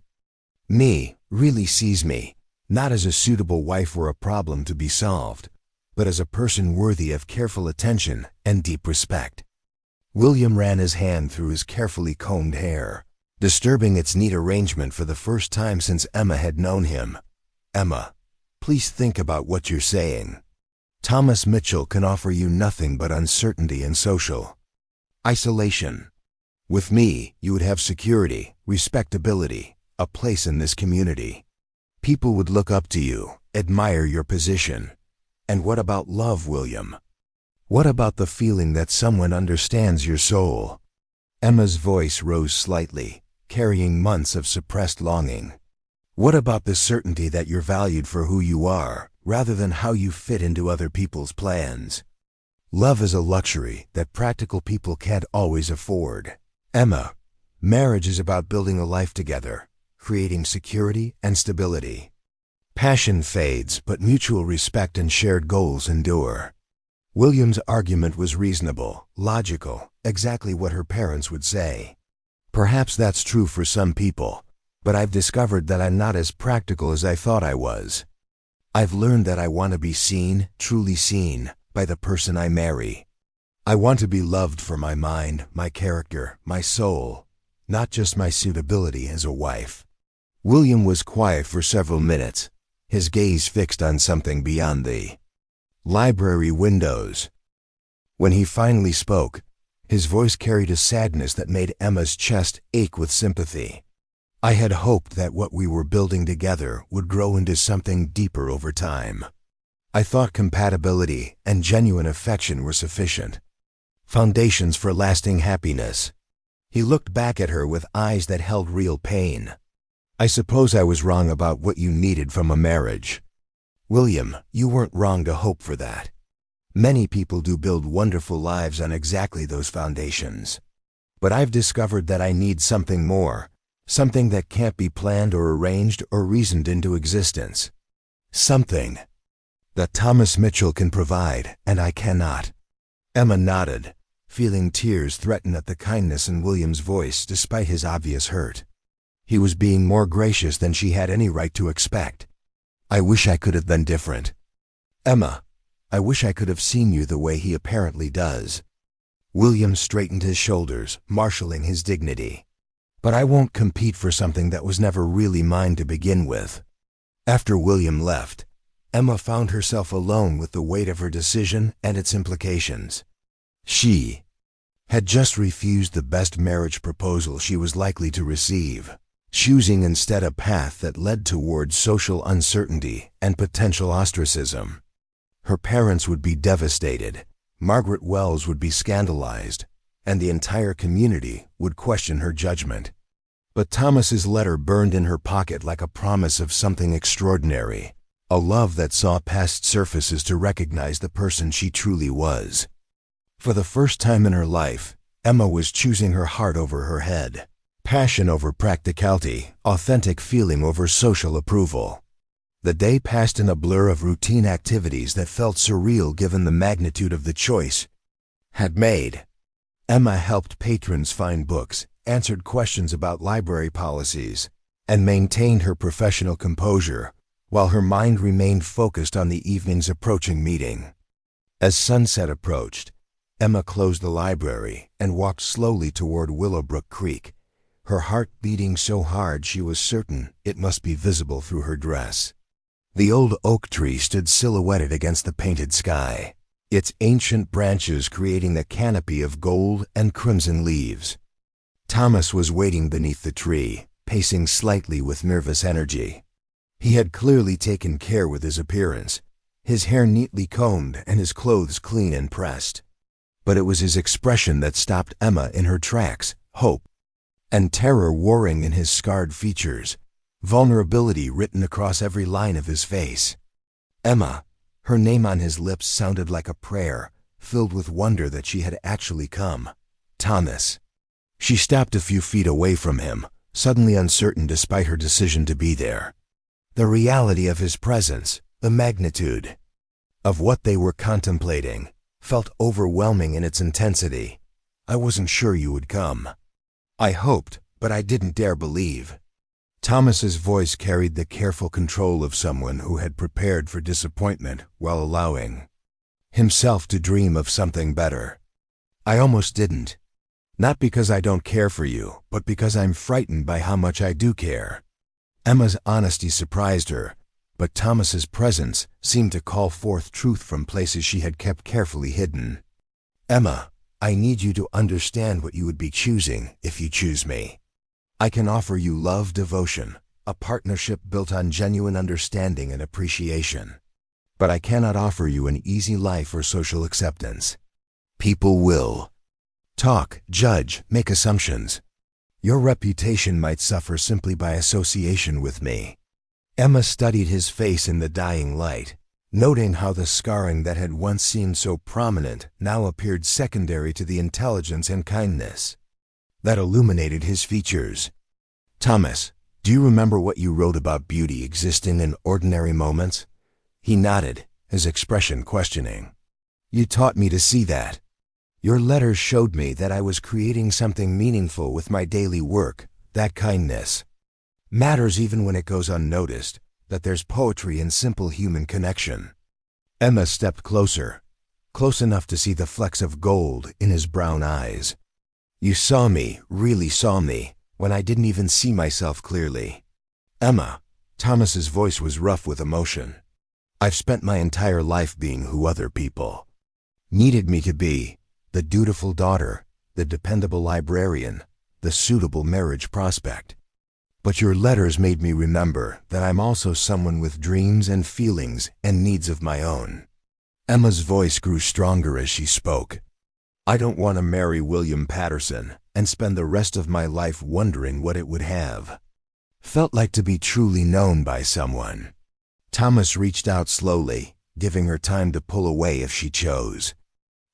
me, really sees me, not as a suitable wife or a problem to be solved, but as a person worthy of careful attention and deep respect." William ran his hand through his carefully combed hair, disturbing its neat arrangement for the first time since Emma had known him. "Emma, please think about what you're saying. Thomas Mitchell can offer you nothing but uncertainty and social isolation. With me, you would have security, respectability, a place in this community. People would look up to you, admire your position. And what about love, William? What about the feeling that someone understands your soul?" Emma's voice rose slightly, carrying months of suppressed longing. "What about the certainty that you're valued for who you are, rather than how you fit into other people's plans? Love is a luxury that practical people can't always afford. Emma, marriage is about building a life together, creating security and stability. Passion fades, but mutual respect and shared goals endure." William's argument was reasonable, logical, exactly what her parents would say. "Perhaps that's true for some people, but I've discovered that I'm not as practical as I thought I was. I've learned that I want to be seen, truly seen, by the person I marry. I want to be loved for my mind, my character, my soul, not just my suitability as a wife." William was quiet for several minutes, his gaze fixed on something beyond the library windows. When he finally spoke, his voice carried a sadness that made Emma's chest ache with sympathy. "I had hoped that what we were building together would grow into something deeper over time. I thought compatibility and genuine affection were sufficient foundations for lasting happiness." He looked back at her with eyes that held real pain. "I suppose I was wrong about what you needed from a marriage. William, you weren't wrong to hope for that. Many people do build wonderful lives on exactly those foundations. But I've discovered that I need something more, something that can't be planned or arranged or reasoned into existence. Something that Thomas Mitchell can provide, and I cannot." Emma nodded, feeling tears threaten at the kindness in William's voice despite his obvious hurt. He was being more gracious than she had any right to expect. "I wish I could have been different. Emma, I wish I could have seen you the way he apparently does." William straightened his shoulders, marshalling his dignity. "But I won't compete for something that was never really mine to begin with." After William left, Emma found herself alone with the weight of her decision and its implications. She had just refused the best marriage proposal she was likely to receive, choosing instead a path that led towards social uncertainty and potential ostracism. Her parents would be devastated, Margaret Wells would be scandalized, and the entire community would question her judgment. But Thomas's letter burned in her pocket like a promise of something extraordinary, a love that saw past surfaces to recognize the person she truly was. For the first time in her life, Emma was choosing her heart over her head. Passion over practicality, authentic feeling over social approval. The day passed in a blur of routine activities that felt surreal given the magnitude of the choice had made. Emma helped patrons find books, answered questions about library policies, and maintained her professional composure, while her mind remained focused on the evening's approaching meeting. As sunset approached, Emma closed the library and walked slowly toward Willowbrook Creek, her heart beating so hard she was certain it must be visible through her dress. The old oak tree stood silhouetted against the painted sky, its ancient branches creating a canopy of gold and crimson leaves. Thomas was waiting beneath the tree, pacing slightly with nervous energy. He had clearly taken care with his appearance, his hair neatly combed and his clothes clean and pressed. But it was his expression that stopped Emma in her tracks, hope and terror warring in his scarred features, vulnerability written across every line of his face. Emma, her name on his lips sounded like a prayer, filled with wonder that she had actually come. Thomas. She stopped a few feet away from him, suddenly uncertain despite her decision to be there. The reality of his presence, the magnitude of what they were contemplating, felt overwhelming in its intensity. I wasn't sure you would come. I hoped, but I didn't dare believe. Thomas's voice carried the careful control of someone who had prepared for disappointment while allowing himself to dream of something better. I almost didn't. Not because I don't care for you, but because I'm frightened by how much I do care. Emma's honesty surprised her, but Thomas's presence seemed to call forth truth from places she had kept carefully hidden. Emma, I need you to understand what you would be choosing if you choose me. I can offer you love, devotion, a partnership built on genuine understanding and appreciation. But I cannot offer you an easy life or social acceptance. People will talk, judge, make assumptions. Your reputation might suffer simply by association with me. Emma studied his face in the dying light, noting how the scarring that had once seemed so prominent now appeared secondary to the intelligence and kindness that illuminated his features. Thomas, do you remember what you wrote about beauty existing in ordinary moments? He nodded, his expression questioning. You taught me to see that. Your letters showed me that I was creating something meaningful with my daily work, that kindness matters even when it goes unnoticed, that there's poetry in simple human connection. Emma stepped closer, close enough to see the flecks of gold in his brown eyes. You saw me, really saw me, when I didn't even see myself clearly. Emma, Thomas's voice was rough with emotion. I've spent my entire life being who other people needed me to be, the dutiful daughter, the dependable librarian, the suitable marriage prospect. But your letters made me remember that I'm also someone with dreams and feelings and needs of my own. Emma's voice grew stronger as she spoke. I don't want to marry William Patterson and spend the rest of my life wondering what it would have felt like to be truly known by someone. Thomas reached out slowly, giving her time to pull away if she chose.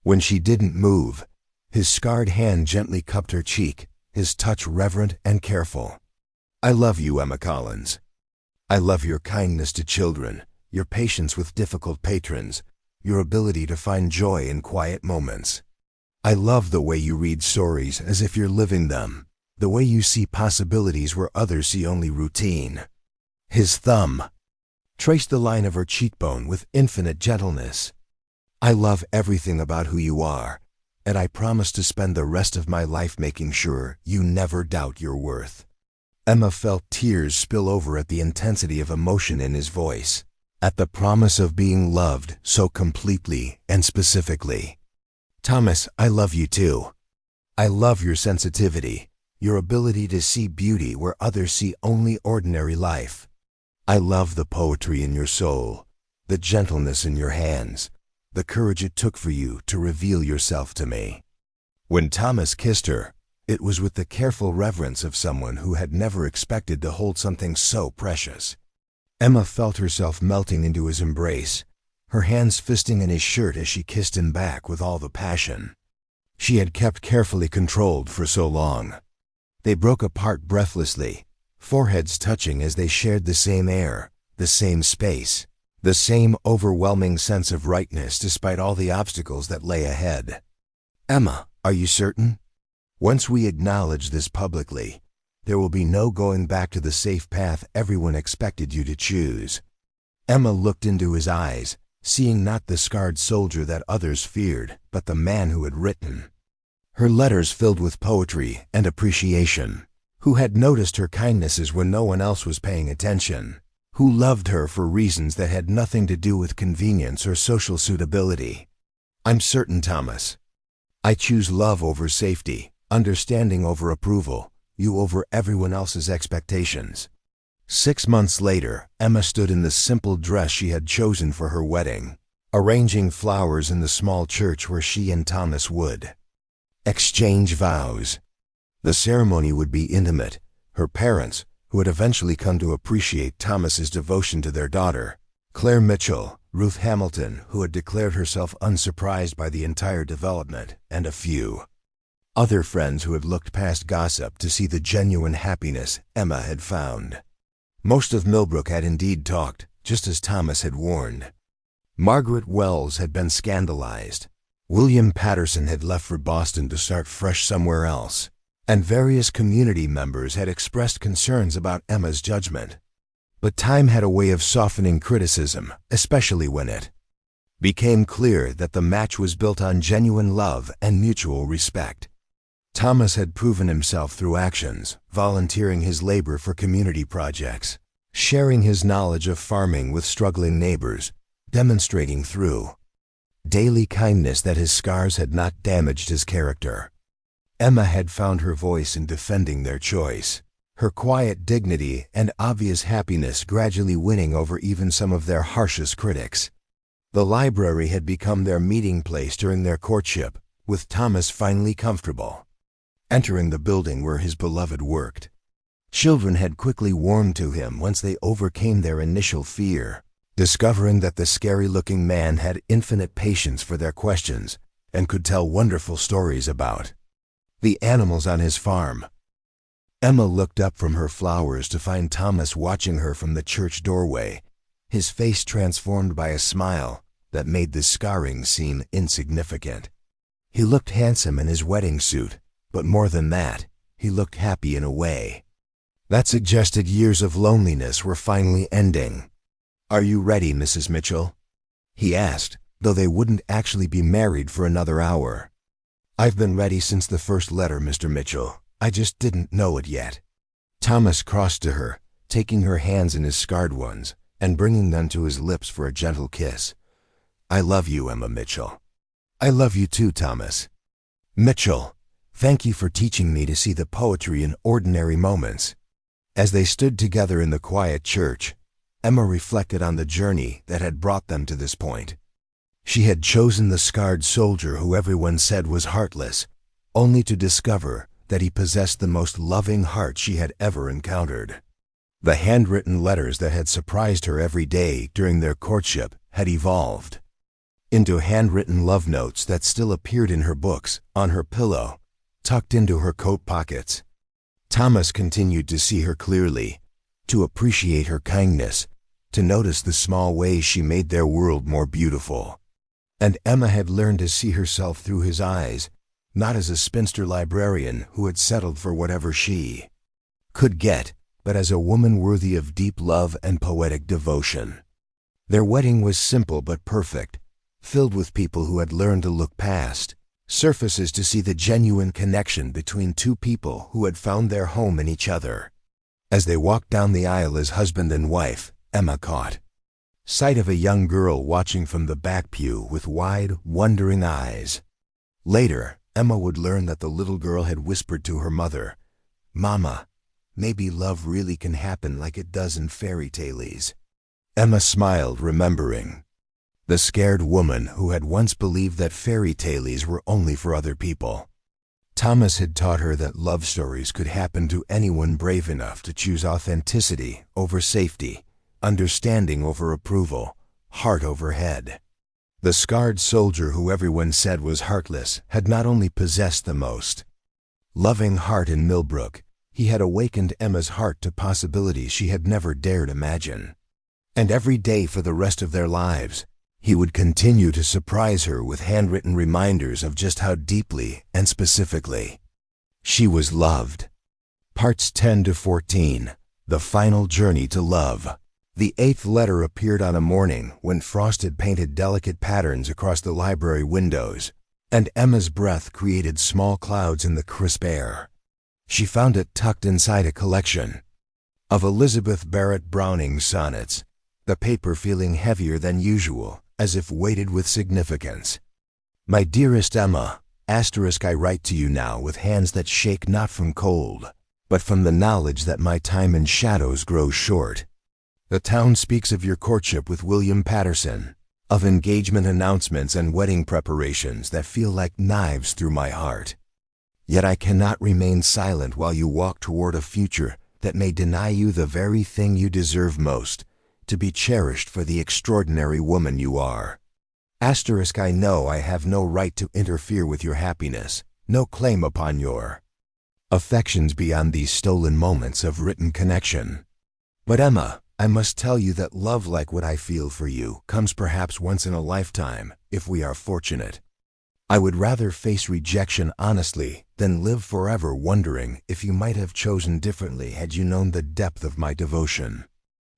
When she didn't move, his scarred hand gently cupped her cheek, his touch reverent and careful. I love you, Emma Collins. I love your kindness to children, your patience with difficult patrons, your ability to find joy in quiet moments. I love the way you read stories as if you're living them, the way you see possibilities where others see only routine. His thumb traced the line of her cheekbone with infinite gentleness. I love everything about who you are, and I promise to spend the rest of my life making sure you never doubt your worth. Emma felt tears spill over at the intensity of emotion in his voice, at the promise of being loved so completely and specifically. Thomas, I love you too. I love your sensitivity, your ability to see beauty where others see only ordinary life. I love the poetry in your soul, the gentleness in your hands, the courage it took for you to reveal yourself to me. When Thomas kissed her, it was with the careful reverence of someone who had never expected to hold something so precious. Emma felt herself melting into his embrace, her hands fisting in his shirt as she kissed him back with all the passion she had kept carefully controlled for so long. They broke apart breathlessly, foreheads touching as they shared the same air, the same space, the same overwhelming sense of rightness despite all the obstacles that lay ahead. "Emma, are you certain? Once we acknowledge this publicly, there will be no going back to the safe path everyone expected you to choose." Emma looked into his eyes, seeing not the scarred soldier that others feared, but the man who had written. Her letters filled with poetry and appreciation, who had noticed her kindnesses when no one else was paying attention, who loved her for reasons that had nothing to do with convenience or social suitability. "I'm certain, Thomas. I choose love over safety, understanding over approval, you over everyone else's expectations." 6 months later, Emma stood in the simple dress she had chosen for her wedding, arranging flowers in the small church where she and Thomas would exchange vows. The ceremony would be intimate. Her parents, who had eventually come to appreciate Thomas's devotion to their daughter, Claire Mitchell, Ruth Hamilton, who had declared herself unsurprised by the entire development, and a few other friends who had looked past gossip to see the genuine happiness Emma had found. Most of Millbrook had indeed talked, just as Thomas had warned. Margaret Wells had been scandalized. William Patterson had left for Boston to start fresh somewhere else, and various community members had expressed concerns about Emma's judgment. But time had a way of softening criticism, especially when it became clear that the match was built on genuine love and mutual respect. Thomas had proven himself through actions, volunteering his labor for community projects, sharing his knowledge of farming with struggling neighbors, demonstrating through daily kindness that his scars had not damaged his character. Emma had found her voice in defending their choice, her quiet dignity and obvious happiness gradually winning over even some of their harshest critics. The library had become their meeting place during their courtship, with Thomas finally comfortable entering the building where his beloved worked. Children had quickly warmed to him once they overcame their initial fear, discovering that the scary-looking man had infinite patience for their questions and could tell wonderful stories about the animals on his farm. Emma looked up from her flowers to find Thomas watching her from the church doorway, his face transformed by a smile that made the scarring seem insignificant. He looked handsome in his wedding suit, but more than that, he looked happy in a way that suggested years of loneliness were finally ending. "Are you ready, Mrs. Mitchell?" he asked, though they wouldn't actually be married for another hour. "I've been ready since the first letter, Mr. Mitchell. I just didn't know it yet." Thomas crossed to her, taking her hands in his scarred ones and bringing them to his lips for a gentle kiss. "I love you, Emma Mitchell." "I love you too, Thomas. Mitchell, thank you for teaching me to see the poetry in ordinary moments." As they stood together in the quiet church, Emma reflected on the journey that had brought them to this point. She had chosen the scarred soldier who everyone said was heartless, only to discover that he possessed the most loving heart she had ever encountered. The handwritten letters that had surprised her every day during their courtship had evolved into handwritten love notes that still appeared in her books, on her pillow, tucked into her coat pockets. Thomas continued to see her clearly, to appreciate her kindness, to notice the small ways she made their world more beautiful. And Emma had learned to see herself through his eyes, not as a spinster librarian who had settled for whatever she could get, but as a woman worthy of deep love and poetic devotion. Their wedding was simple but perfect, filled with people who had learned to look past surfaces to see the genuine connection between two people who had found their home in each other. As they walked down the aisle as husband and wife, Emma caught sight of a young girl watching from the back pew with wide, wondering eyes. Later, Emma would learn that the little girl had whispered to her mother, "Mama, maybe love really can happen like it does in fairy tales." Emma smiled, remembering the scared woman who had once believed that fairy tales were only for other people. Thomas had taught her that love stories could happen to anyone brave enough to choose authenticity over safety, understanding over approval, heart over head. The scarred soldier who everyone said was heartless had not only possessed the most loving heart in Millbrook, he had awakened Emma's heart to possibilities she had never dared imagine. And every day for the rest of their lives, he would continue to surprise her with handwritten reminders of just how deeply and specifically she was loved. Parts 10 to 14, The Final Journey to Love. The 8th letter appeared on a morning when frost had painted delicate patterns across the library windows, and Emma's breath created small clouds in the crisp air. She found it tucked inside a collection of Elizabeth Barrett Browning's sonnets, the paper feeling heavier than usual, as if weighted with significance. My dearest Emma, I write to you now with hands that shake not from cold, but from the knowledge that my time in shadows grows short. The town speaks of your courtship with William Patterson, of engagement announcements and wedding preparations that feel like knives through my heart. Yet I cannot remain silent while you walk toward a future that may deny you the very thing you deserve most, to be cherished for the extraordinary woman you are. I know I have no right to interfere with your happiness, no claim upon your affections beyond these stolen moments of written connection. But Emma, I must tell you that love like what I feel for you comes perhaps once in a lifetime, if we are fortunate. I would rather face rejection honestly than live forever wondering if you might have chosen differently had you known the depth of my devotion.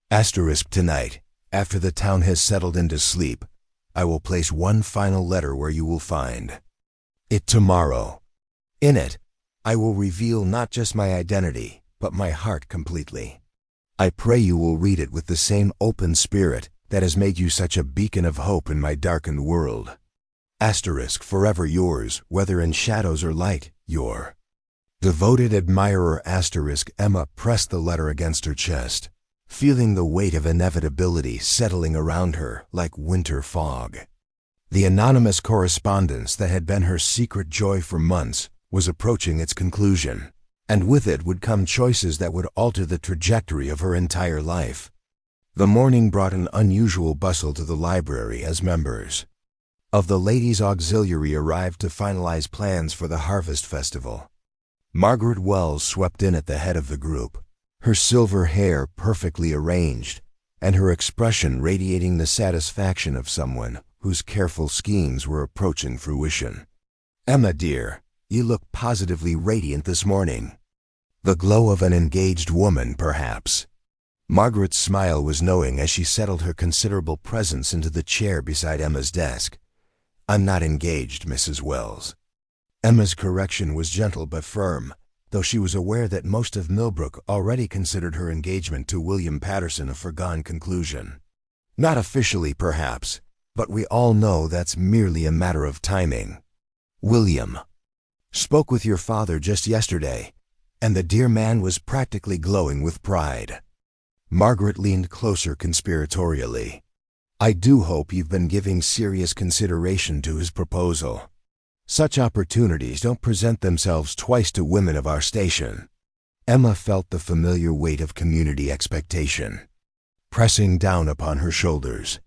Tonight, after the town has settled into sleep, I will place one final letter where you will find it tomorrow. In it, I will reveal not just my identity, but my heart completely. I pray you will read it with the same open spirit that has made you such a beacon of hope in my darkened world. Forever yours, whether in shadows or light, your devoted admirer. Emma pressed the letter against her chest, feeling the weight of inevitability settling around her like winter fog. The anonymous correspondence that had been her secret joy for months was approaching its conclusion, and with it would come choices that would alter the trajectory of her entire life. The morning brought an unusual bustle to the library as members of the Ladies' Auxiliary arrived to finalize plans for the Harvest Festival. Margaret Wells swept in at the head of the group, her silver hair perfectly arranged, and her expression radiating the satisfaction of someone whose careful schemes were approaching fruition. Emma, dear, you look positively radiant this morning. The glow of an engaged woman, perhaps. Margaret's smile was knowing as she settled her considerable presence into the chair beside Emma's desk. I'm not engaged, Mrs. Wells. Emma's correction was gentle but firm, though she was aware that most of Millbrook already considered her engagement to William Patterson a foregone conclusion. Not officially, perhaps, but we all know that's merely a matter of timing. William spoke with your father just yesterday, and the dear man was practically glowing with pride. Margaret leaned closer conspiratorially. I do hope you've been giving serious consideration to his proposal. Such opportunities don't present themselves twice to women of our station. Emma felt the familiar weight of community expectation pressing down upon her shoulders.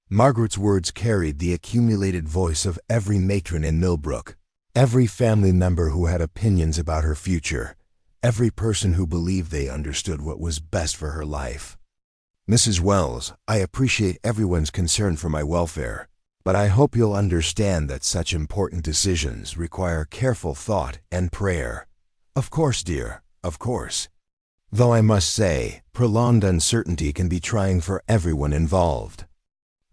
Margaret's words carried the accumulated voice of every matron in Millbrook, every family member who had opinions about her future, every person who believed they understood what was best for her life. Mrs. Wells, I appreciate everyone's concern for my welfare, but I hope you'll understand that such important decisions require careful thought and prayer. Of course, dear, of course. Though I must say, prolonged uncertainty can be trying for everyone involved.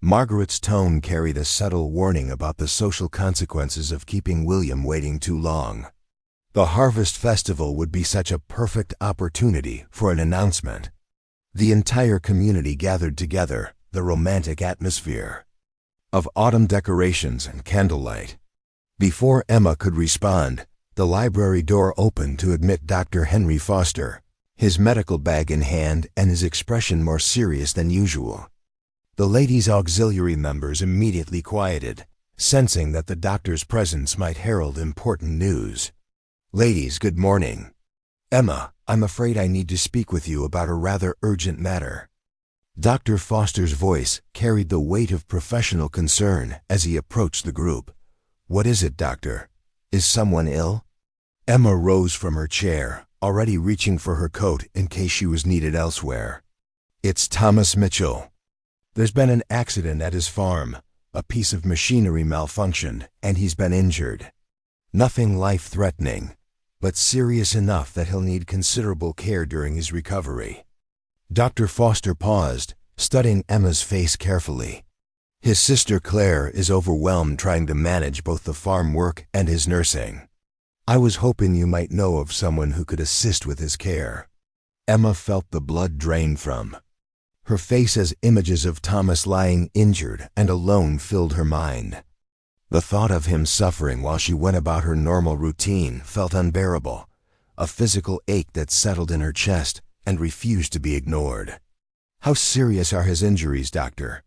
Margaret's tone carried a subtle warning about the social consequences of keeping William waiting too long. The Harvest Festival would be such a perfect opportunity for an announcement. The entire community gathered together, the romantic atmosphere of autumn decorations and candlelight. Before Emma could respond, the library door opened to admit Dr. Henry Foster, his medical bag in hand and his expression more serious than usual. The Ladies' Auxiliary members immediately quieted, sensing that the doctor's presence might herald important news. Ladies, good morning. Emma, I'm afraid I need to speak with you about a rather urgent matter. Dr. Foster's voice carried the weight of professional concern as he approached the group. "What is it, doctor? Is someone ill?" Emma rose from her chair, already reaching for her coat in case she was needed elsewhere. "It's Thomas Mitchell. There's been an accident at his farm. A piece of machinery malfunctioned, and he's been injured. Nothing life-threatening, but serious enough that he'll need considerable care during his recovery." Dr. Foster paused, studying Emma's face carefully. "His sister Claire is overwhelmed trying to manage both the farm work and his nursing. I was hoping you might know of someone who could assist with his care." Emma felt the blood drain from her face as images of Thomas lying injured and alone filled her mind. The thought of him suffering while she went about her normal routine felt unbearable, a physical ache that settled in her chest and refused to be ignored. "How serious are his injuries, doctor?"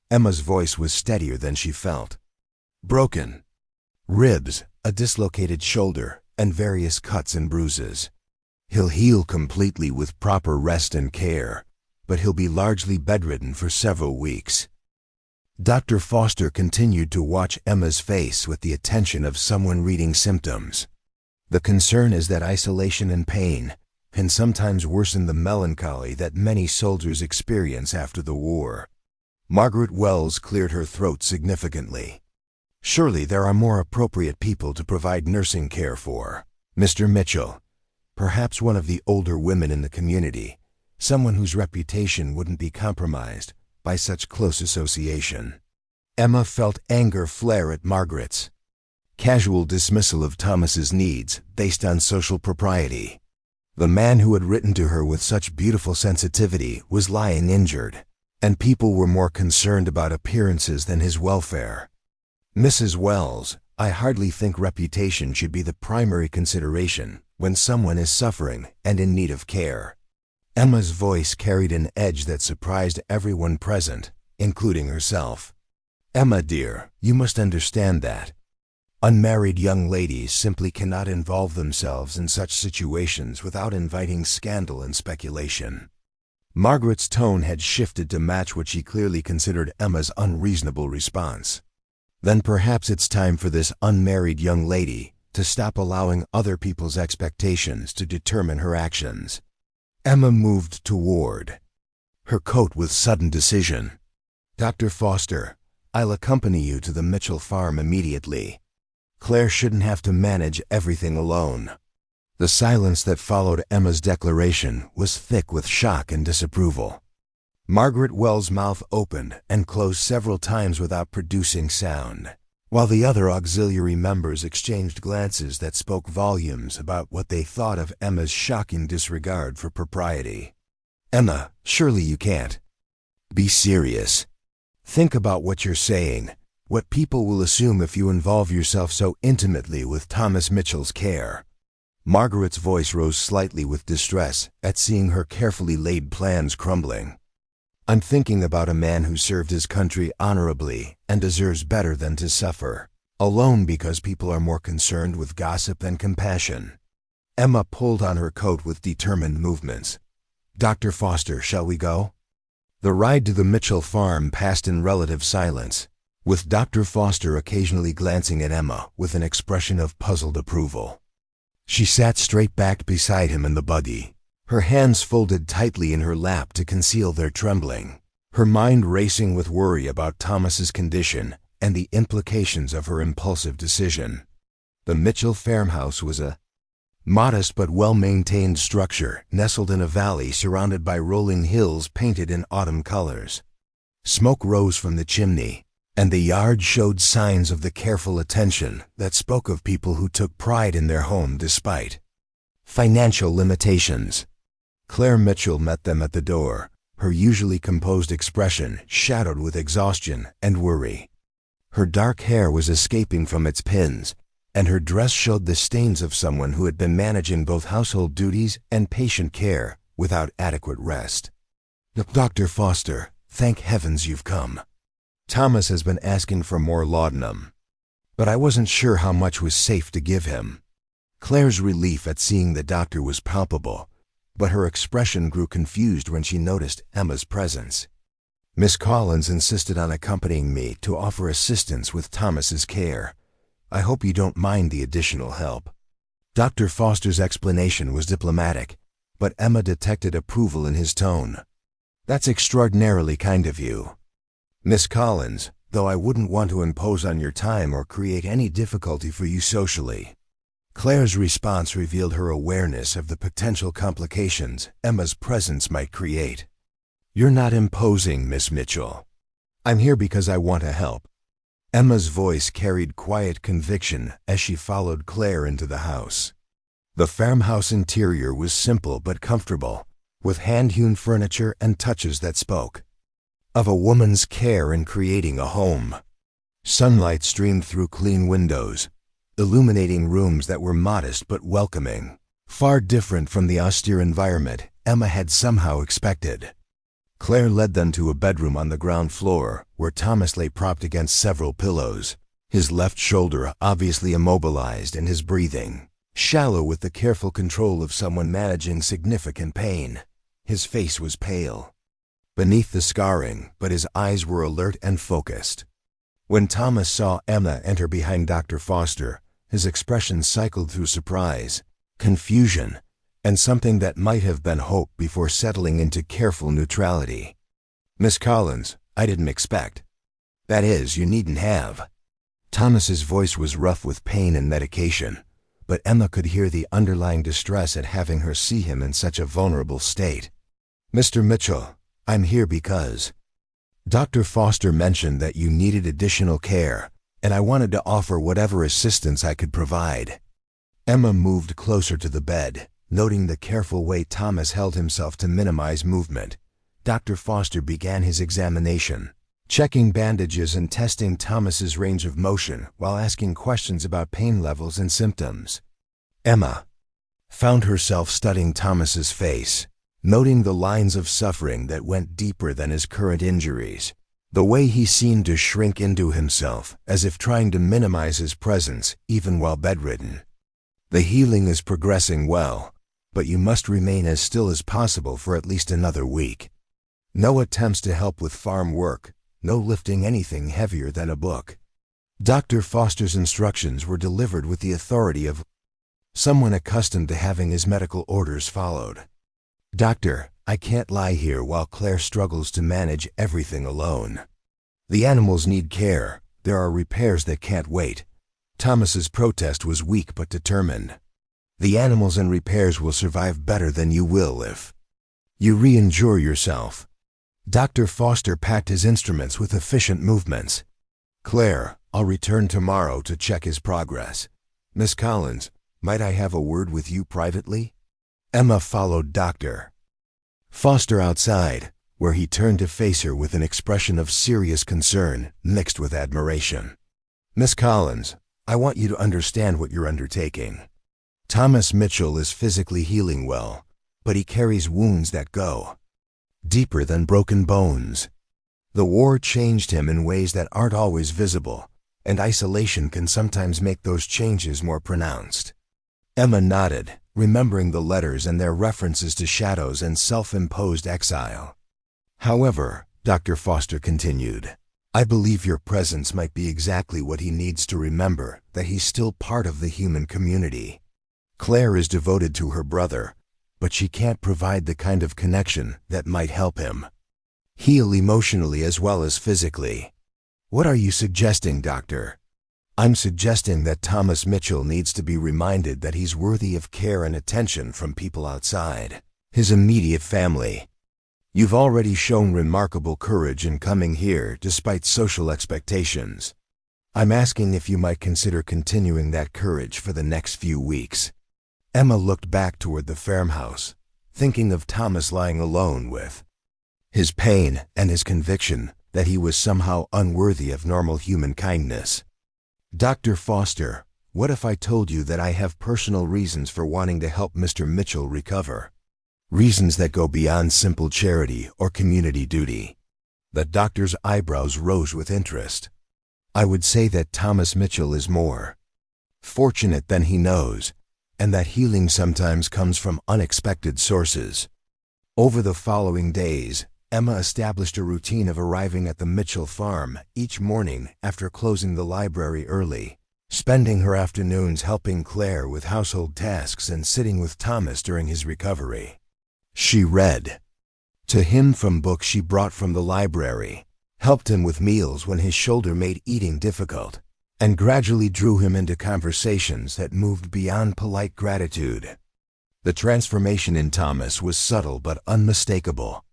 Emma's voice was steadier than she felt. "Broken ribs, a dislocated shoulder, and various cuts and bruises. He'll heal completely with proper rest and care, but he'll be largely bedridden for several weeks." Dr. Foster continued to watch Emma's face with the attention of someone reading symptoms. "The concern is that isolation and pain can sometimes worsen the melancholy that many soldiers experience after the war." Margaret Wells cleared her throat significantly. "Surely there are more appropriate people to provide nursing care for. Mr. Mitchell, perhaps one of the older women in the community, someone whose reputation wouldn't be compromised by such close association." Emma felt anger flare at Margaret's casual dismissal of Thomas's needs based on social propriety. The man who had written to her with such beautiful sensitivity was lying injured, and people were more concerned about appearances than his welfare. "Mrs. Wells, I hardly think reputation should be the primary consideration when someone is suffering and in need of care." Emma's voice carried an edge that surprised everyone present, including herself. "Emma, dear, you must understand that unmarried young ladies simply cannot involve themselves in such situations without inviting scandal and speculation." Margaret's tone had shifted to match what she clearly considered Emma's unreasonable response. "Then perhaps it's time for this unmarried young lady to stop allowing other people's expectations to determine her actions." Emma moved toward her coat with sudden decision. "Dr. Foster, I'll accompany you to the Mitchell farm immediately. Claire shouldn't have to manage everything alone." The silence that followed Emma's declaration was thick with shock and disapproval. Margaret Wells' mouth opened and closed several times without producing sound, while the other auxiliary members exchanged glances that spoke volumes about what they thought of Emma's shocking disregard for propriety. "Emma, surely you can't be serious. Think about what you're saying, what people will assume if you involve yourself so intimately with Thomas Mitchell's care." Margaret's voice rose slightly with distress at seeing her carefully laid plans crumbling. "I'm thinking about a man who served his country honorably and deserves better than to suffer alone because people are more concerned with gossip than compassion." Emma pulled on her coat with determined movements. "Dr. Foster, shall we go?" The ride to the Mitchell farm passed in relative silence, with Dr. Foster occasionally glancing at Emma with an expression of puzzled approval. She sat straight back beside him in the buggy, her hands folded tightly in her lap to conceal their trembling, her mind racing with worry about Thomas's condition and the implications of her impulsive decision. The Mitchell farmhouse was a modest but well-maintained structure nestled in a valley surrounded by rolling hills painted in autumn colors. Smoke rose from the chimney, and the yard showed signs of the careful attention that spoke of people who took pride in their home despite financial limitations. Claire Mitchell met them at the door, her usually composed expression shadowed with exhaustion and worry. Her dark hair was escaping from its pins, and her dress showed the stains of someone who had been managing both household duties and patient care without adequate rest. "Dr. Foster, thank heavens you've come. Thomas has been asking for more laudanum, but I wasn't sure how much was safe to give him." Claire's relief at seeing the doctor was palpable, but her expression grew confused when she noticed Emma's presence. Miss Collins insisted on accompanying me to offer assistance with Thomas's care. I hope you don't mind the additional help. Dr. Foster's explanation was diplomatic, but Emma detected approval in his tone. That's extraordinarily kind of you, Miss Collins, though I wouldn't want to impose on your time or create any difficulty for you socially. Claire's response revealed her awareness of the potential complications Emma's presence might create. You're not imposing, Miss Mitchell. I'm here because I want to help. Emma's voice carried quiet conviction as she followed Claire into the house. The farmhouse interior was simple but comfortable, with hand-hewn furniture and touches that spoke of a woman's care in creating a home. Sunlight streamed through clean windows, illuminating rooms that were modest but welcoming, far different from the austere environment Emma had somehow expected. Claire led them to a bedroom on the ground floor, where Thomas lay propped against several pillows, his left shoulder obviously immobilized and his breathing shallow with the careful control of someone managing significant pain. His face was pale beneath the scarring, but his eyes were alert and focused. When Thomas saw Emma enter behind Dr. Foster, his expression cycled through surprise, confusion, and something that might have been hope before settling into careful neutrality. Miss Collins, I didn't expect. That is, you needn't have. Thomas's voice was rough with pain and medication, but Emma could hear the underlying distress at having her see him in such a vulnerable state. Mr. Mitchell, I'm here because Dr. Foster mentioned that you needed additional care, and I wanted to offer whatever assistance I could provide. Emma moved closer to the bed, noting the careful way Thomas held himself to minimize movement. Dr. Foster began his examination, checking bandages and testing Thomas's range of motion while asking questions about pain levels and symptoms. Emma found herself studying Thomas's face, noting the lines of suffering that went deeper than his current injuries, the way he seemed to shrink into himself as if trying to minimize his presence even while bedridden. The healing is progressing well, but you must remain as still as possible for at least another week. No attempts to help with farm work, no lifting anything heavier than a book. Dr. Foster's instructions were delivered with the authority of someone accustomed to having his medical orders followed. Doctor, I can't lie here while Claire struggles to manage everything alone. The animals need care. There are repairs that can't wait. Thomas's protest was weak but determined. The animals and repairs will survive better than you will if you re-injure yourself. Dr. Foster packed his instruments with efficient movements. Claire, I'll return tomorrow to check his progress. Miss Collins, might I have a word with you privately? Emma followed Dr. Foster outside, where he turned to face her with an expression of serious concern mixed with admiration. Miss Collins, I want you to understand what you're undertaking. Thomas Mitchell is physically healing well, but he carries wounds that go deeper than broken bones. The war changed him in ways that aren't always visible, and isolation can sometimes make those changes more pronounced. Emma nodded, remembering the letters and their references to shadows and self-imposed exile. However, Dr. Foster continued, I believe your presence might be exactly what he needs to remember that he's still part of the human community. Claire is devoted to her brother, but she can't provide the kind of connection that might help him heal emotionally as well as physically. What are you suggesting, Doctor? I'm suggesting that Thomas Mitchell needs to be reminded that he's worthy of care and attention from people outside his immediate family. You've already shown remarkable courage in coming here despite social expectations. I'm asking if you might consider continuing that courage for the next few weeks. Emma looked back toward the farmhouse, thinking of Thomas lying alone with his pain and his conviction that he was somehow unworthy of normal human kindness. Dr. Foster, what if I told you that I have personal reasons for wanting to help Mr. Mitchell recover? Reasons that go beyond simple charity or community duty. The doctor's eyebrows rose with interest. I would say that Thomas Mitchell is more fortunate than he knows, and that healing sometimes comes from unexpected sources. Over the following days, Emma established a routine of arriving at the Mitchell farm each morning after closing the library early, spending her afternoons helping Claire with household tasks and sitting with Thomas during his recovery. She read to him from books she brought from the library, helped him with meals when his shoulder made eating difficult, and gradually drew him into conversations that moved beyond polite gratitude. The transformation in Thomas was subtle but unmistakable.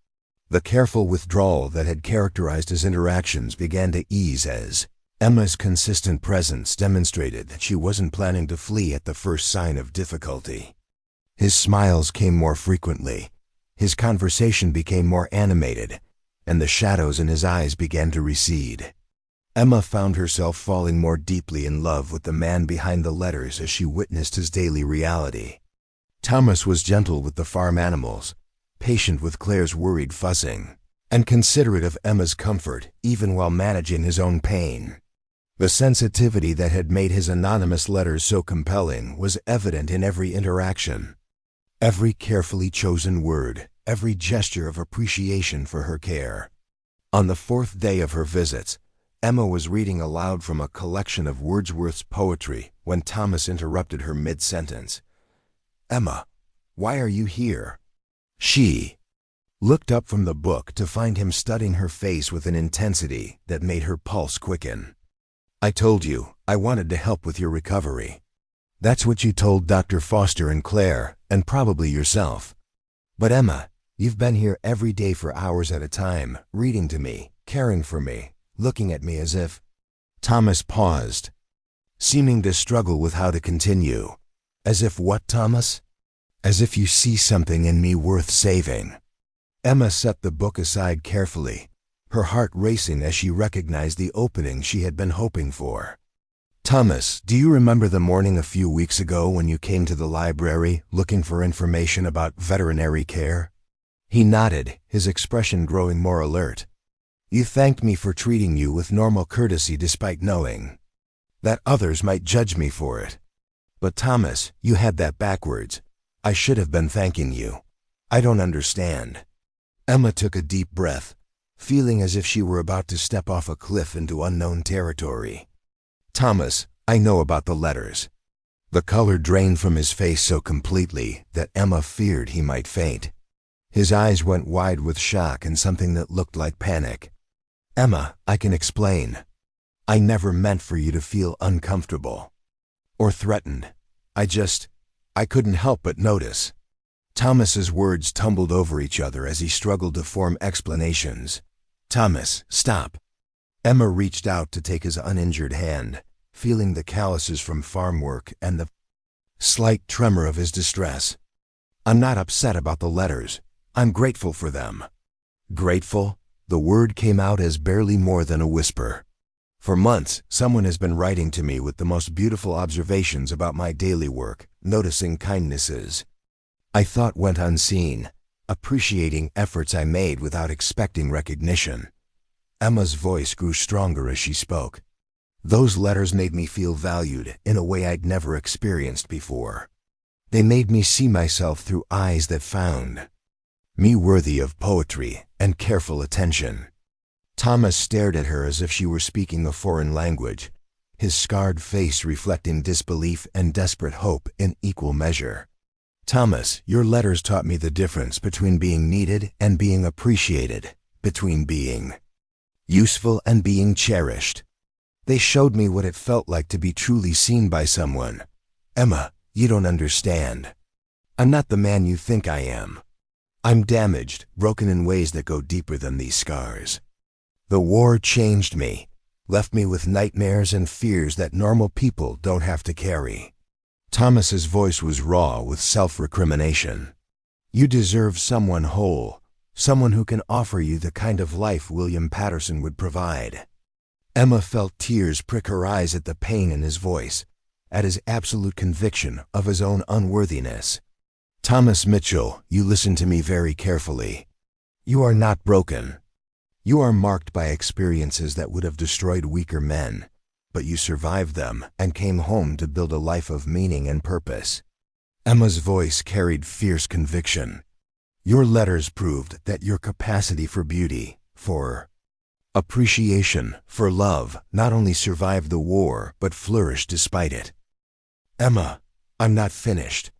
The careful withdrawal that had characterized his interactions began to ease as Emma's consistent presence demonstrated that she wasn't planning to flee at the first sign of difficulty. His smiles came more frequently, his conversation became more animated, and the shadows in his eyes began to recede. Emma found herself falling more deeply in love with the man behind the letters as she witnessed his daily reality. Thomas was gentle with the farm animals, patient with Claire's worried fussing, and considerate of Emma's comfort even while managing his own pain. The sensitivity that had made his anonymous letters so compelling was evident in every interaction. Every carefully chosen word, every gesture of appreciation for her care. On the fourth day of her visits, Emma was reading aloud from a collection of Wordsworth's poetry when Thomas interrupted her mid-sentence. "Emma, why are you here?" She looked up from the book to find him studying her face with an intensity that made her pulse quicken. "I told you I wanted to help with your recovery. That's what you told Dr. Foster and Claire, and probably yourself. But Emma, you've been here every day for hours at a time, reading to me, caring for me, looking at me as if—" Thomas paused, seeming to struggle with how to continue. "As if what, Thomas?" "As if you see something in me worth saving." Emma set the book aside carefully, her heart racing as she recognized the opening she had been hoping for. "Thomas, do you remember the morning a few weeks ago when you came to the library looking for information about veterinary care?" He nodded, his expression growing more alert. "You thanked me for treating you with normal courtesy despite knowing that others might judge me for it. But Thomas, you had that backwards. I should have been thanking you. I don't understand." Emma took a deep breath, feeling as if she were about to step off a cliff into unknown territory. "Thomas, I know about the letters." The color drained from his face so completely that Emma feared he might faint. His eyes went wide with shock and something that looked like panic. "Emma, I can explain. I never meant for you to feel uncomfortable or threatened. I couldn't help but notice." Thomas's words tumbled over each other as he struggled to form explanations. "Thomas, stop." Emma reached out to take his uninjured hand, feeling the calluses from farm work and the slight tremor of his distress. "I'm not upset about the letters. I'm grateful for them." "Grateful?" The word came out as barely more than a whisper. "For months, someone has been writing to me with the most beautiful observations about my daily work, noticing kindnesses I thought went unseen, appreciating efforts I made without expecting recognition." Emma's voice grew stronger as she spoke. "Those letters made me feel valued in a way I'd never experienced before. They made me see myself through eyes that found me worthy of poetry and careful attention." Thomas stared at her as if she were speaking a foreign language, his scarred face reflecting disbelief and desperate hope in equal measure. "Thomas, your letters taught me the difference between being needed and being appreciated, between being useful and being cherished. They showed me what it felt like to be truly seen by someone. Emma, you don't understand. I'm not the man you think I am. I'm damaged, broken in ways that go deeper than these scars. The war changed me, left me with nightmares and fears that normal people don't have to carry." Thomas's voice was raw with self-recrimination. "You deserve someone whole, someone who can offer you the kind of life William Patterson would provide." Emma felt tears prick her eyes at the pain in his voice, at his absolute conviction of his own unworthiness. "Thomas Mitchell, you listen to me very carefully. You are not broken. You are marked by experiences that would have destroyed weaker men, but you survived them and came home to build a life of meaning and purpose. Emma's voice carried fierce conviction. Your letters proved that your capacity for beauty, for appreciation, for love, not only survived the war, but flourished despite it. Emma, I'm not finished.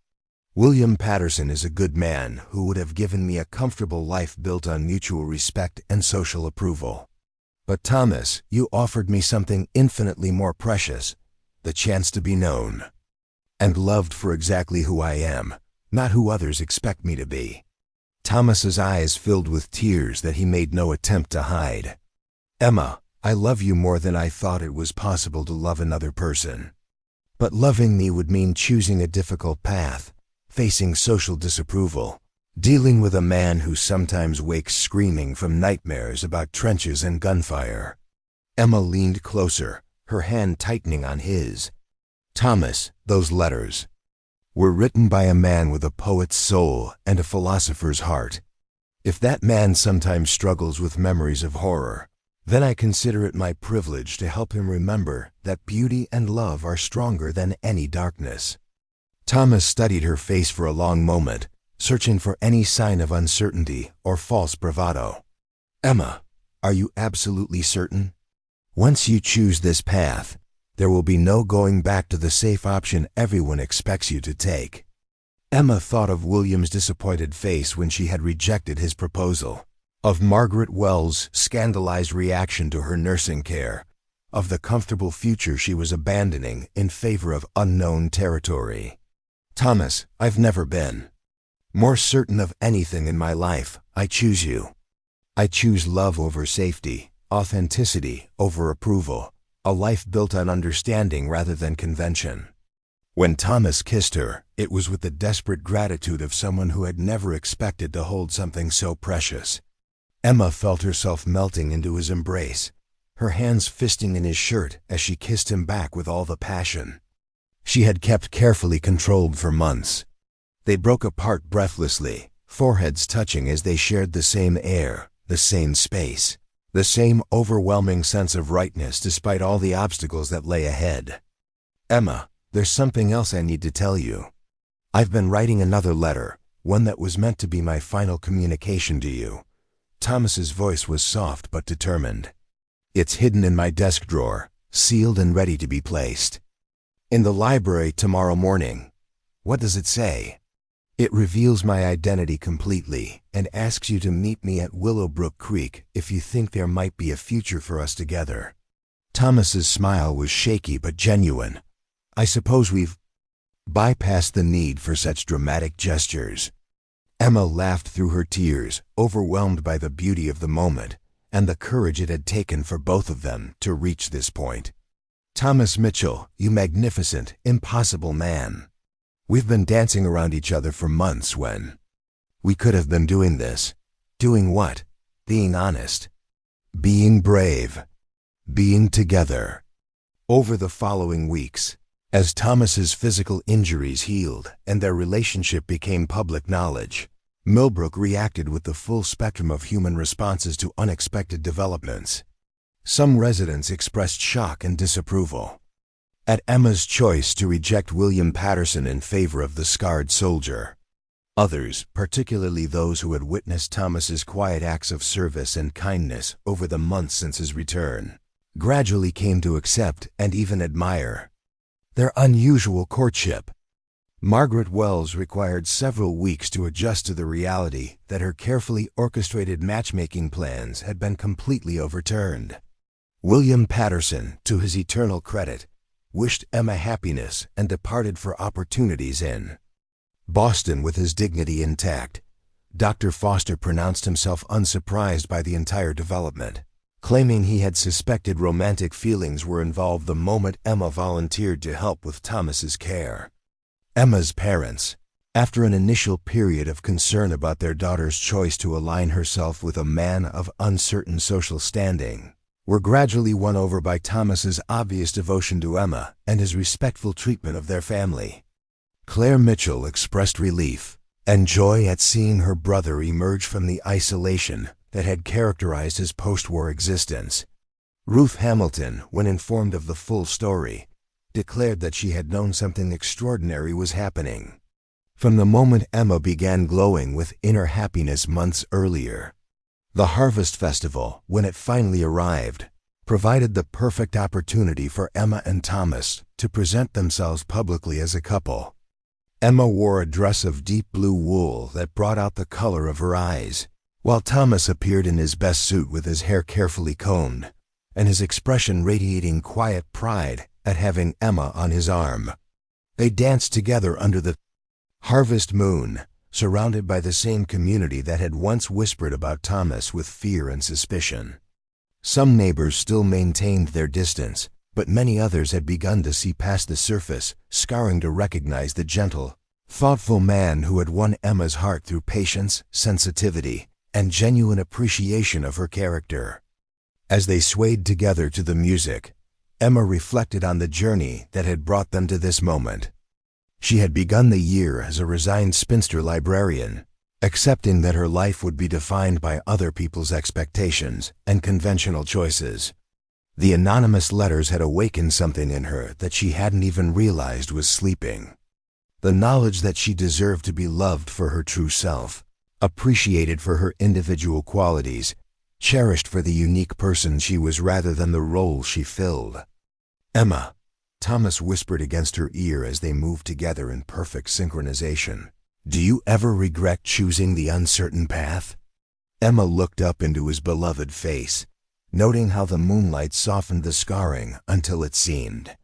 William Patterson is a good man who would have given me a comfortable life built on mutual respect and social approval. But Thomas, you offered me something infinitely more precious, the chance to be known and loved for exactly who I am, not who others expect me to be. Thomas's eyes filled with tears that he made no attempt to hide. Emma, I love you more than I thought it was possible to love another person. But loving me would mean choosing a difficult path, facing social disapproval, dealing with a man who sometimes wakes screaming from nightmares about trenches and gunfire. Emma leaned closer, her hand tightening on his. Thomas, those letters were written by a man with a poet's soul and a philosopher's heart. If that man sometimes struggles with memories of horror, then I consider it my privilege to help him remember that beauty and love are stronger than any darkness. Thomas studied her face for a long moment, searching for any sign of uncertainty or false bravado. Emma, are you absolutely certain? Once you choose this path, there will be no going back to the safe option everyone expects you to take. Emma thought of William's disappointed face when she had rejected his proposal, of Margaret Wells' scandalized reaction to her nursing care, of the comfortable future she was abandoning in favor of unknown territory. Thomas, I've never been more certain of anything in my life. I choose you. I choose love over safety, authenticity over approval, a life built on understanding rather than convention. When Thomas kissed her, it was with the desperate gratitude of someone who had never expected to hold something so precious. Emma felt herself melting into his embrace, her hands fisting in his shirt as she kissed him back with all the passion she had kept carefully controlled for months. They broke apart breathlessly, foreheads touching as they shared the same air, the same space, the same overwhelming sense of rightness despite all the obstacles that lay ahead. Emma, there's something else I need to tell you. I've been writing another letter, one that was meant to be my final communication to you. Thomas's voice was soft but determined. It's hidden in my desk drawer, sealed and ready to be placed. In the library tomorrow morning. What does it say? It reveals my identity completely and asks you to meet me at Willowbrook Creek if you think there might be a future for us together. Thomas's smile was shaky but genuine. I suppose we've bypassed the need for such dramatic gestures. Emma laughed through her tears, overwhelmed by the beauty of the moment and the courage it had taken for both of them to reach this point. Thomas Mitchell, you magnificent, impossible man. We've been dancing around each other for months when we could have been doing this. Doing what? Being honest. Being brave. Being together. Over the following weeks, as Thomas's physical injuries healed and their relationship became public knowledge, Millbrook reacted with the full spectrum of human responses to unexpected developments. Some residents expressed shock and disapproval at Emma's choice to reject William Patterson in favor of the scarred soldier. Others, particularly those who had witnessed Thomas's quiet acts of service and kindness over the months since his return, gradually came to accept and even admire their unusual courtship. Margaret Wells required several weeks to adjust to the reality that her carefully orchestrated matchmaking plans had been completely overturned. William Patterson, to his eternal credit, wished Emma happiness and departed for opportunities in Boston with his dignity intact. Dr. Foster pronounced himself unsurprised by the entire development, claiming he had suspected romantic feelings were involved the moment Emma volunteered to help with Thomas's care. Emma's parents, after an initial period of concern about their daughter's choice to align herself with a man of uncertain social standing, were gradually won over by Thomas's obvious devotion to Emma and his respectful treatment of their family. Claire Mitchell expressed relief and joy at seeing her brother emerge from the isolation that had characterized his post-war existence. Ruth Hamilton, when informed of the full story, declared that she had known something extraordinary was happening. from the moment Emma began glowing with inner happiness months earlier. The Harvest Festival, when it finally arrived, provided the perfect opportunity for Emma and Thomas to present themselves publicly as a couple. Emma wore a dress of deep blue wool that brought out the color of her eyes, while Thomas appeared in his best suit with his hair carefully combed, and his expression radiating quiet pride at having Emma on his arm. They danced together under the harvest moon, surrounded by the same community that had once whispered about Thomas with fear and suspicion. Some neighbors still maintained their distance, but many others had begun to see past the surface, scarring to recognize the gentle, thoughtful man who had won Emma's heart through patience, sensitivity, and genuine appreciation of her character. As they swayed together to the music, Emma reflected on the journey that had brought them to this moment. She had begun the year as a resigned spinster librarian, accepting that her life would be defined by other people's expectations and conventional choices. The anonymous letters had awakened something in her that she hadn't even realized was sleeping. The knowledge that she deserved to be loved for her true self, appreciated for her individual qualities, cherished for the unique person she was rather than the role she filled. "Emma," Thomas whispered against her ear as they moved together in perfect synchronization, "do you ever regret choosing the uncertain path?" Emma looked up into his beloved face, noting how the moonlight softened the scarring until it seemed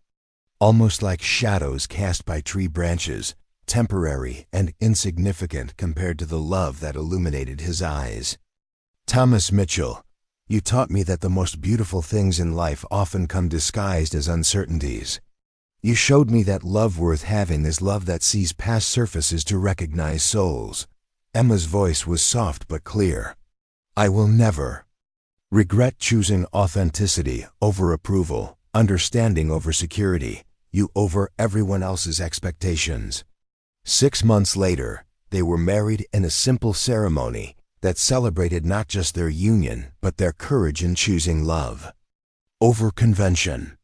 almost like shadows cast by tree branches, temporary and insignificant compared to the love that illuminated his eyes. "Thomas Mitchell, you taught me that the most beautiful things in life often come disguised as uncertainties. You showed me that love worth having is love that sees past surfaces to recognize souls." Emma's voice was soft but clear. "I will never regret choosing authenticity over approval, understanding over security, you over everyone else's expectations." 6 months later, they were married in a simple ceremony that celebrated not just their union, but their courage in choosing love over convention.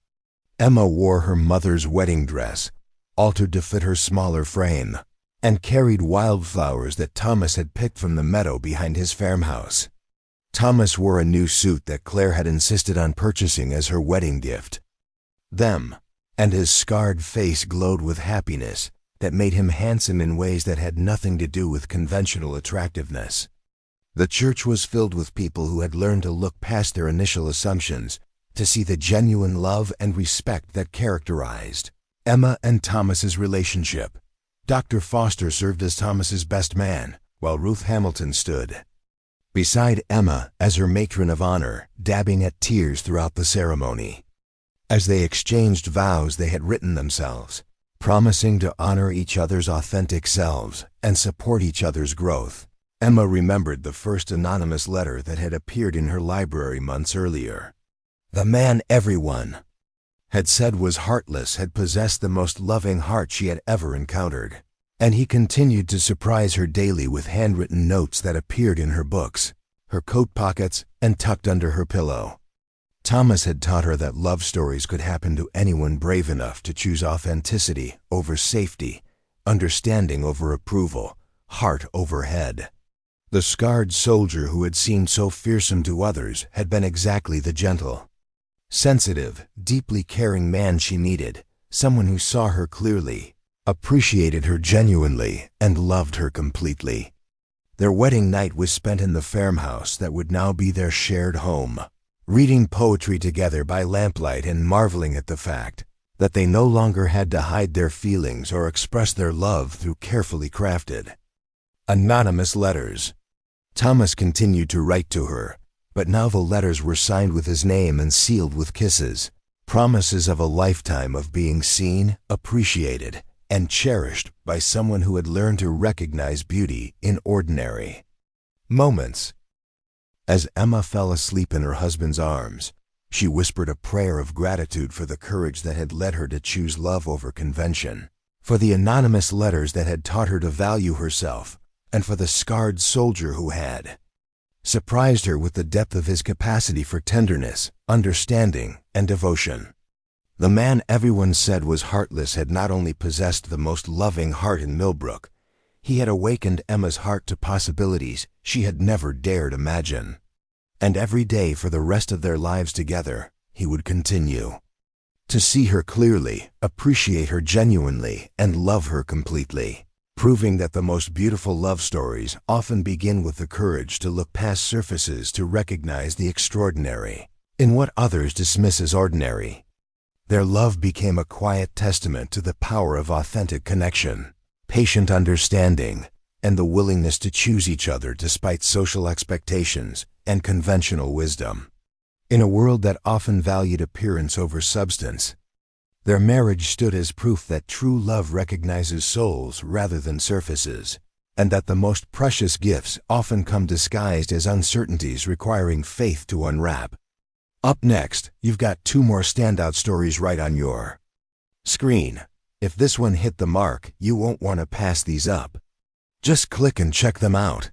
Emma wore her mother's wedding dress, altered to fit her smaller frame, and carried wildflowers that Thomas had picked from the meadow behind his farmhouse. Thomas wore a new suit that Claire had insisted on purchasing as her wedding gift. And his scarred face glowed with happiness that made him handsome in ways that had nothing to do with conventional attractiveness. The church was filled with people who had learned to look past their initial assumptions, to see the genuine love and respect that characterized Emma and Thomas's relationship. Dr. Foster served as Thomas's best man, while Ruth Hamilton stood beside Emma as her matron of honor, dabbing at tears throughout the ceremony. As they exchanged vows they had written themselves, promising to honor each other's authentic selves and support each other's growth, Emma remembered the first anonymous letter that had appeared in her library months earlier. The man everyone had said was heartless had possessed the most loving heart she had ever encountered, and he continued to surprise her daily with handwritten notes that appeared in her books, her coat pockets, and tucked under her pillow. Thomas had taught her that love stories could happen to anyone brave enough to choose authenticity over safety, understanding over approval, heart over head. The scarred soldier who had seemed so fearsome to others had been exactly the gentle, sensitive, deeply caring man she needed, someone who saw her clearly, appreciated her genuinely, and loved her completely. Their wedding night was spent in the farmhouse that would now be their shared home, reading poetry together by lamplight and marveling at the fact that they no longer had to hide their feelings or express their love through carefully crafted, anonymous letters. Thomas continued to write to her, but now the letters were signed with his name and sealed with kisses, promises of a lifetime of being seen, appreciated, and cherished by someone who had learned to recognize beauty in ordinary moments. As Emma fell asleep in her husband's arms, she whispered a prayer of gratitude for the courage that had led her to choose love over convention, for the anonymous letters that had taught her to value herself, and for the scarred soldier who had surprised her with the depth of his capacity for tenderness, understanding, and devotion. The man everyone said was heartless had not only possessed the most loving heart in Millbrook, He had awakened Emma's heart to possibilities she had never dared imagine. And every day for the rest of their lives together, he would continue to see her clearly, appreciate her genuinely, and love her completely, proving that the most beautiful love stories often begin with the courage to look past surfaces to recognize the extraordinary in what others dismiss as ordinary. Their love became a quiet testament to the power of authentic connection, patient understanding, and the willingness to choose each other despite social expectations and conventional wisdom. In a world that often valued appearance over substance, their marriage stood as proof that true love recognizes souls rather than surfaces, and that the most precious gifts often come disguised as uncertainties requiring faith to unwrap. Up next, you've got 2 more standout stories right on your screen. If this one hit the mark, you won't want to pass these up. Just click and check them out.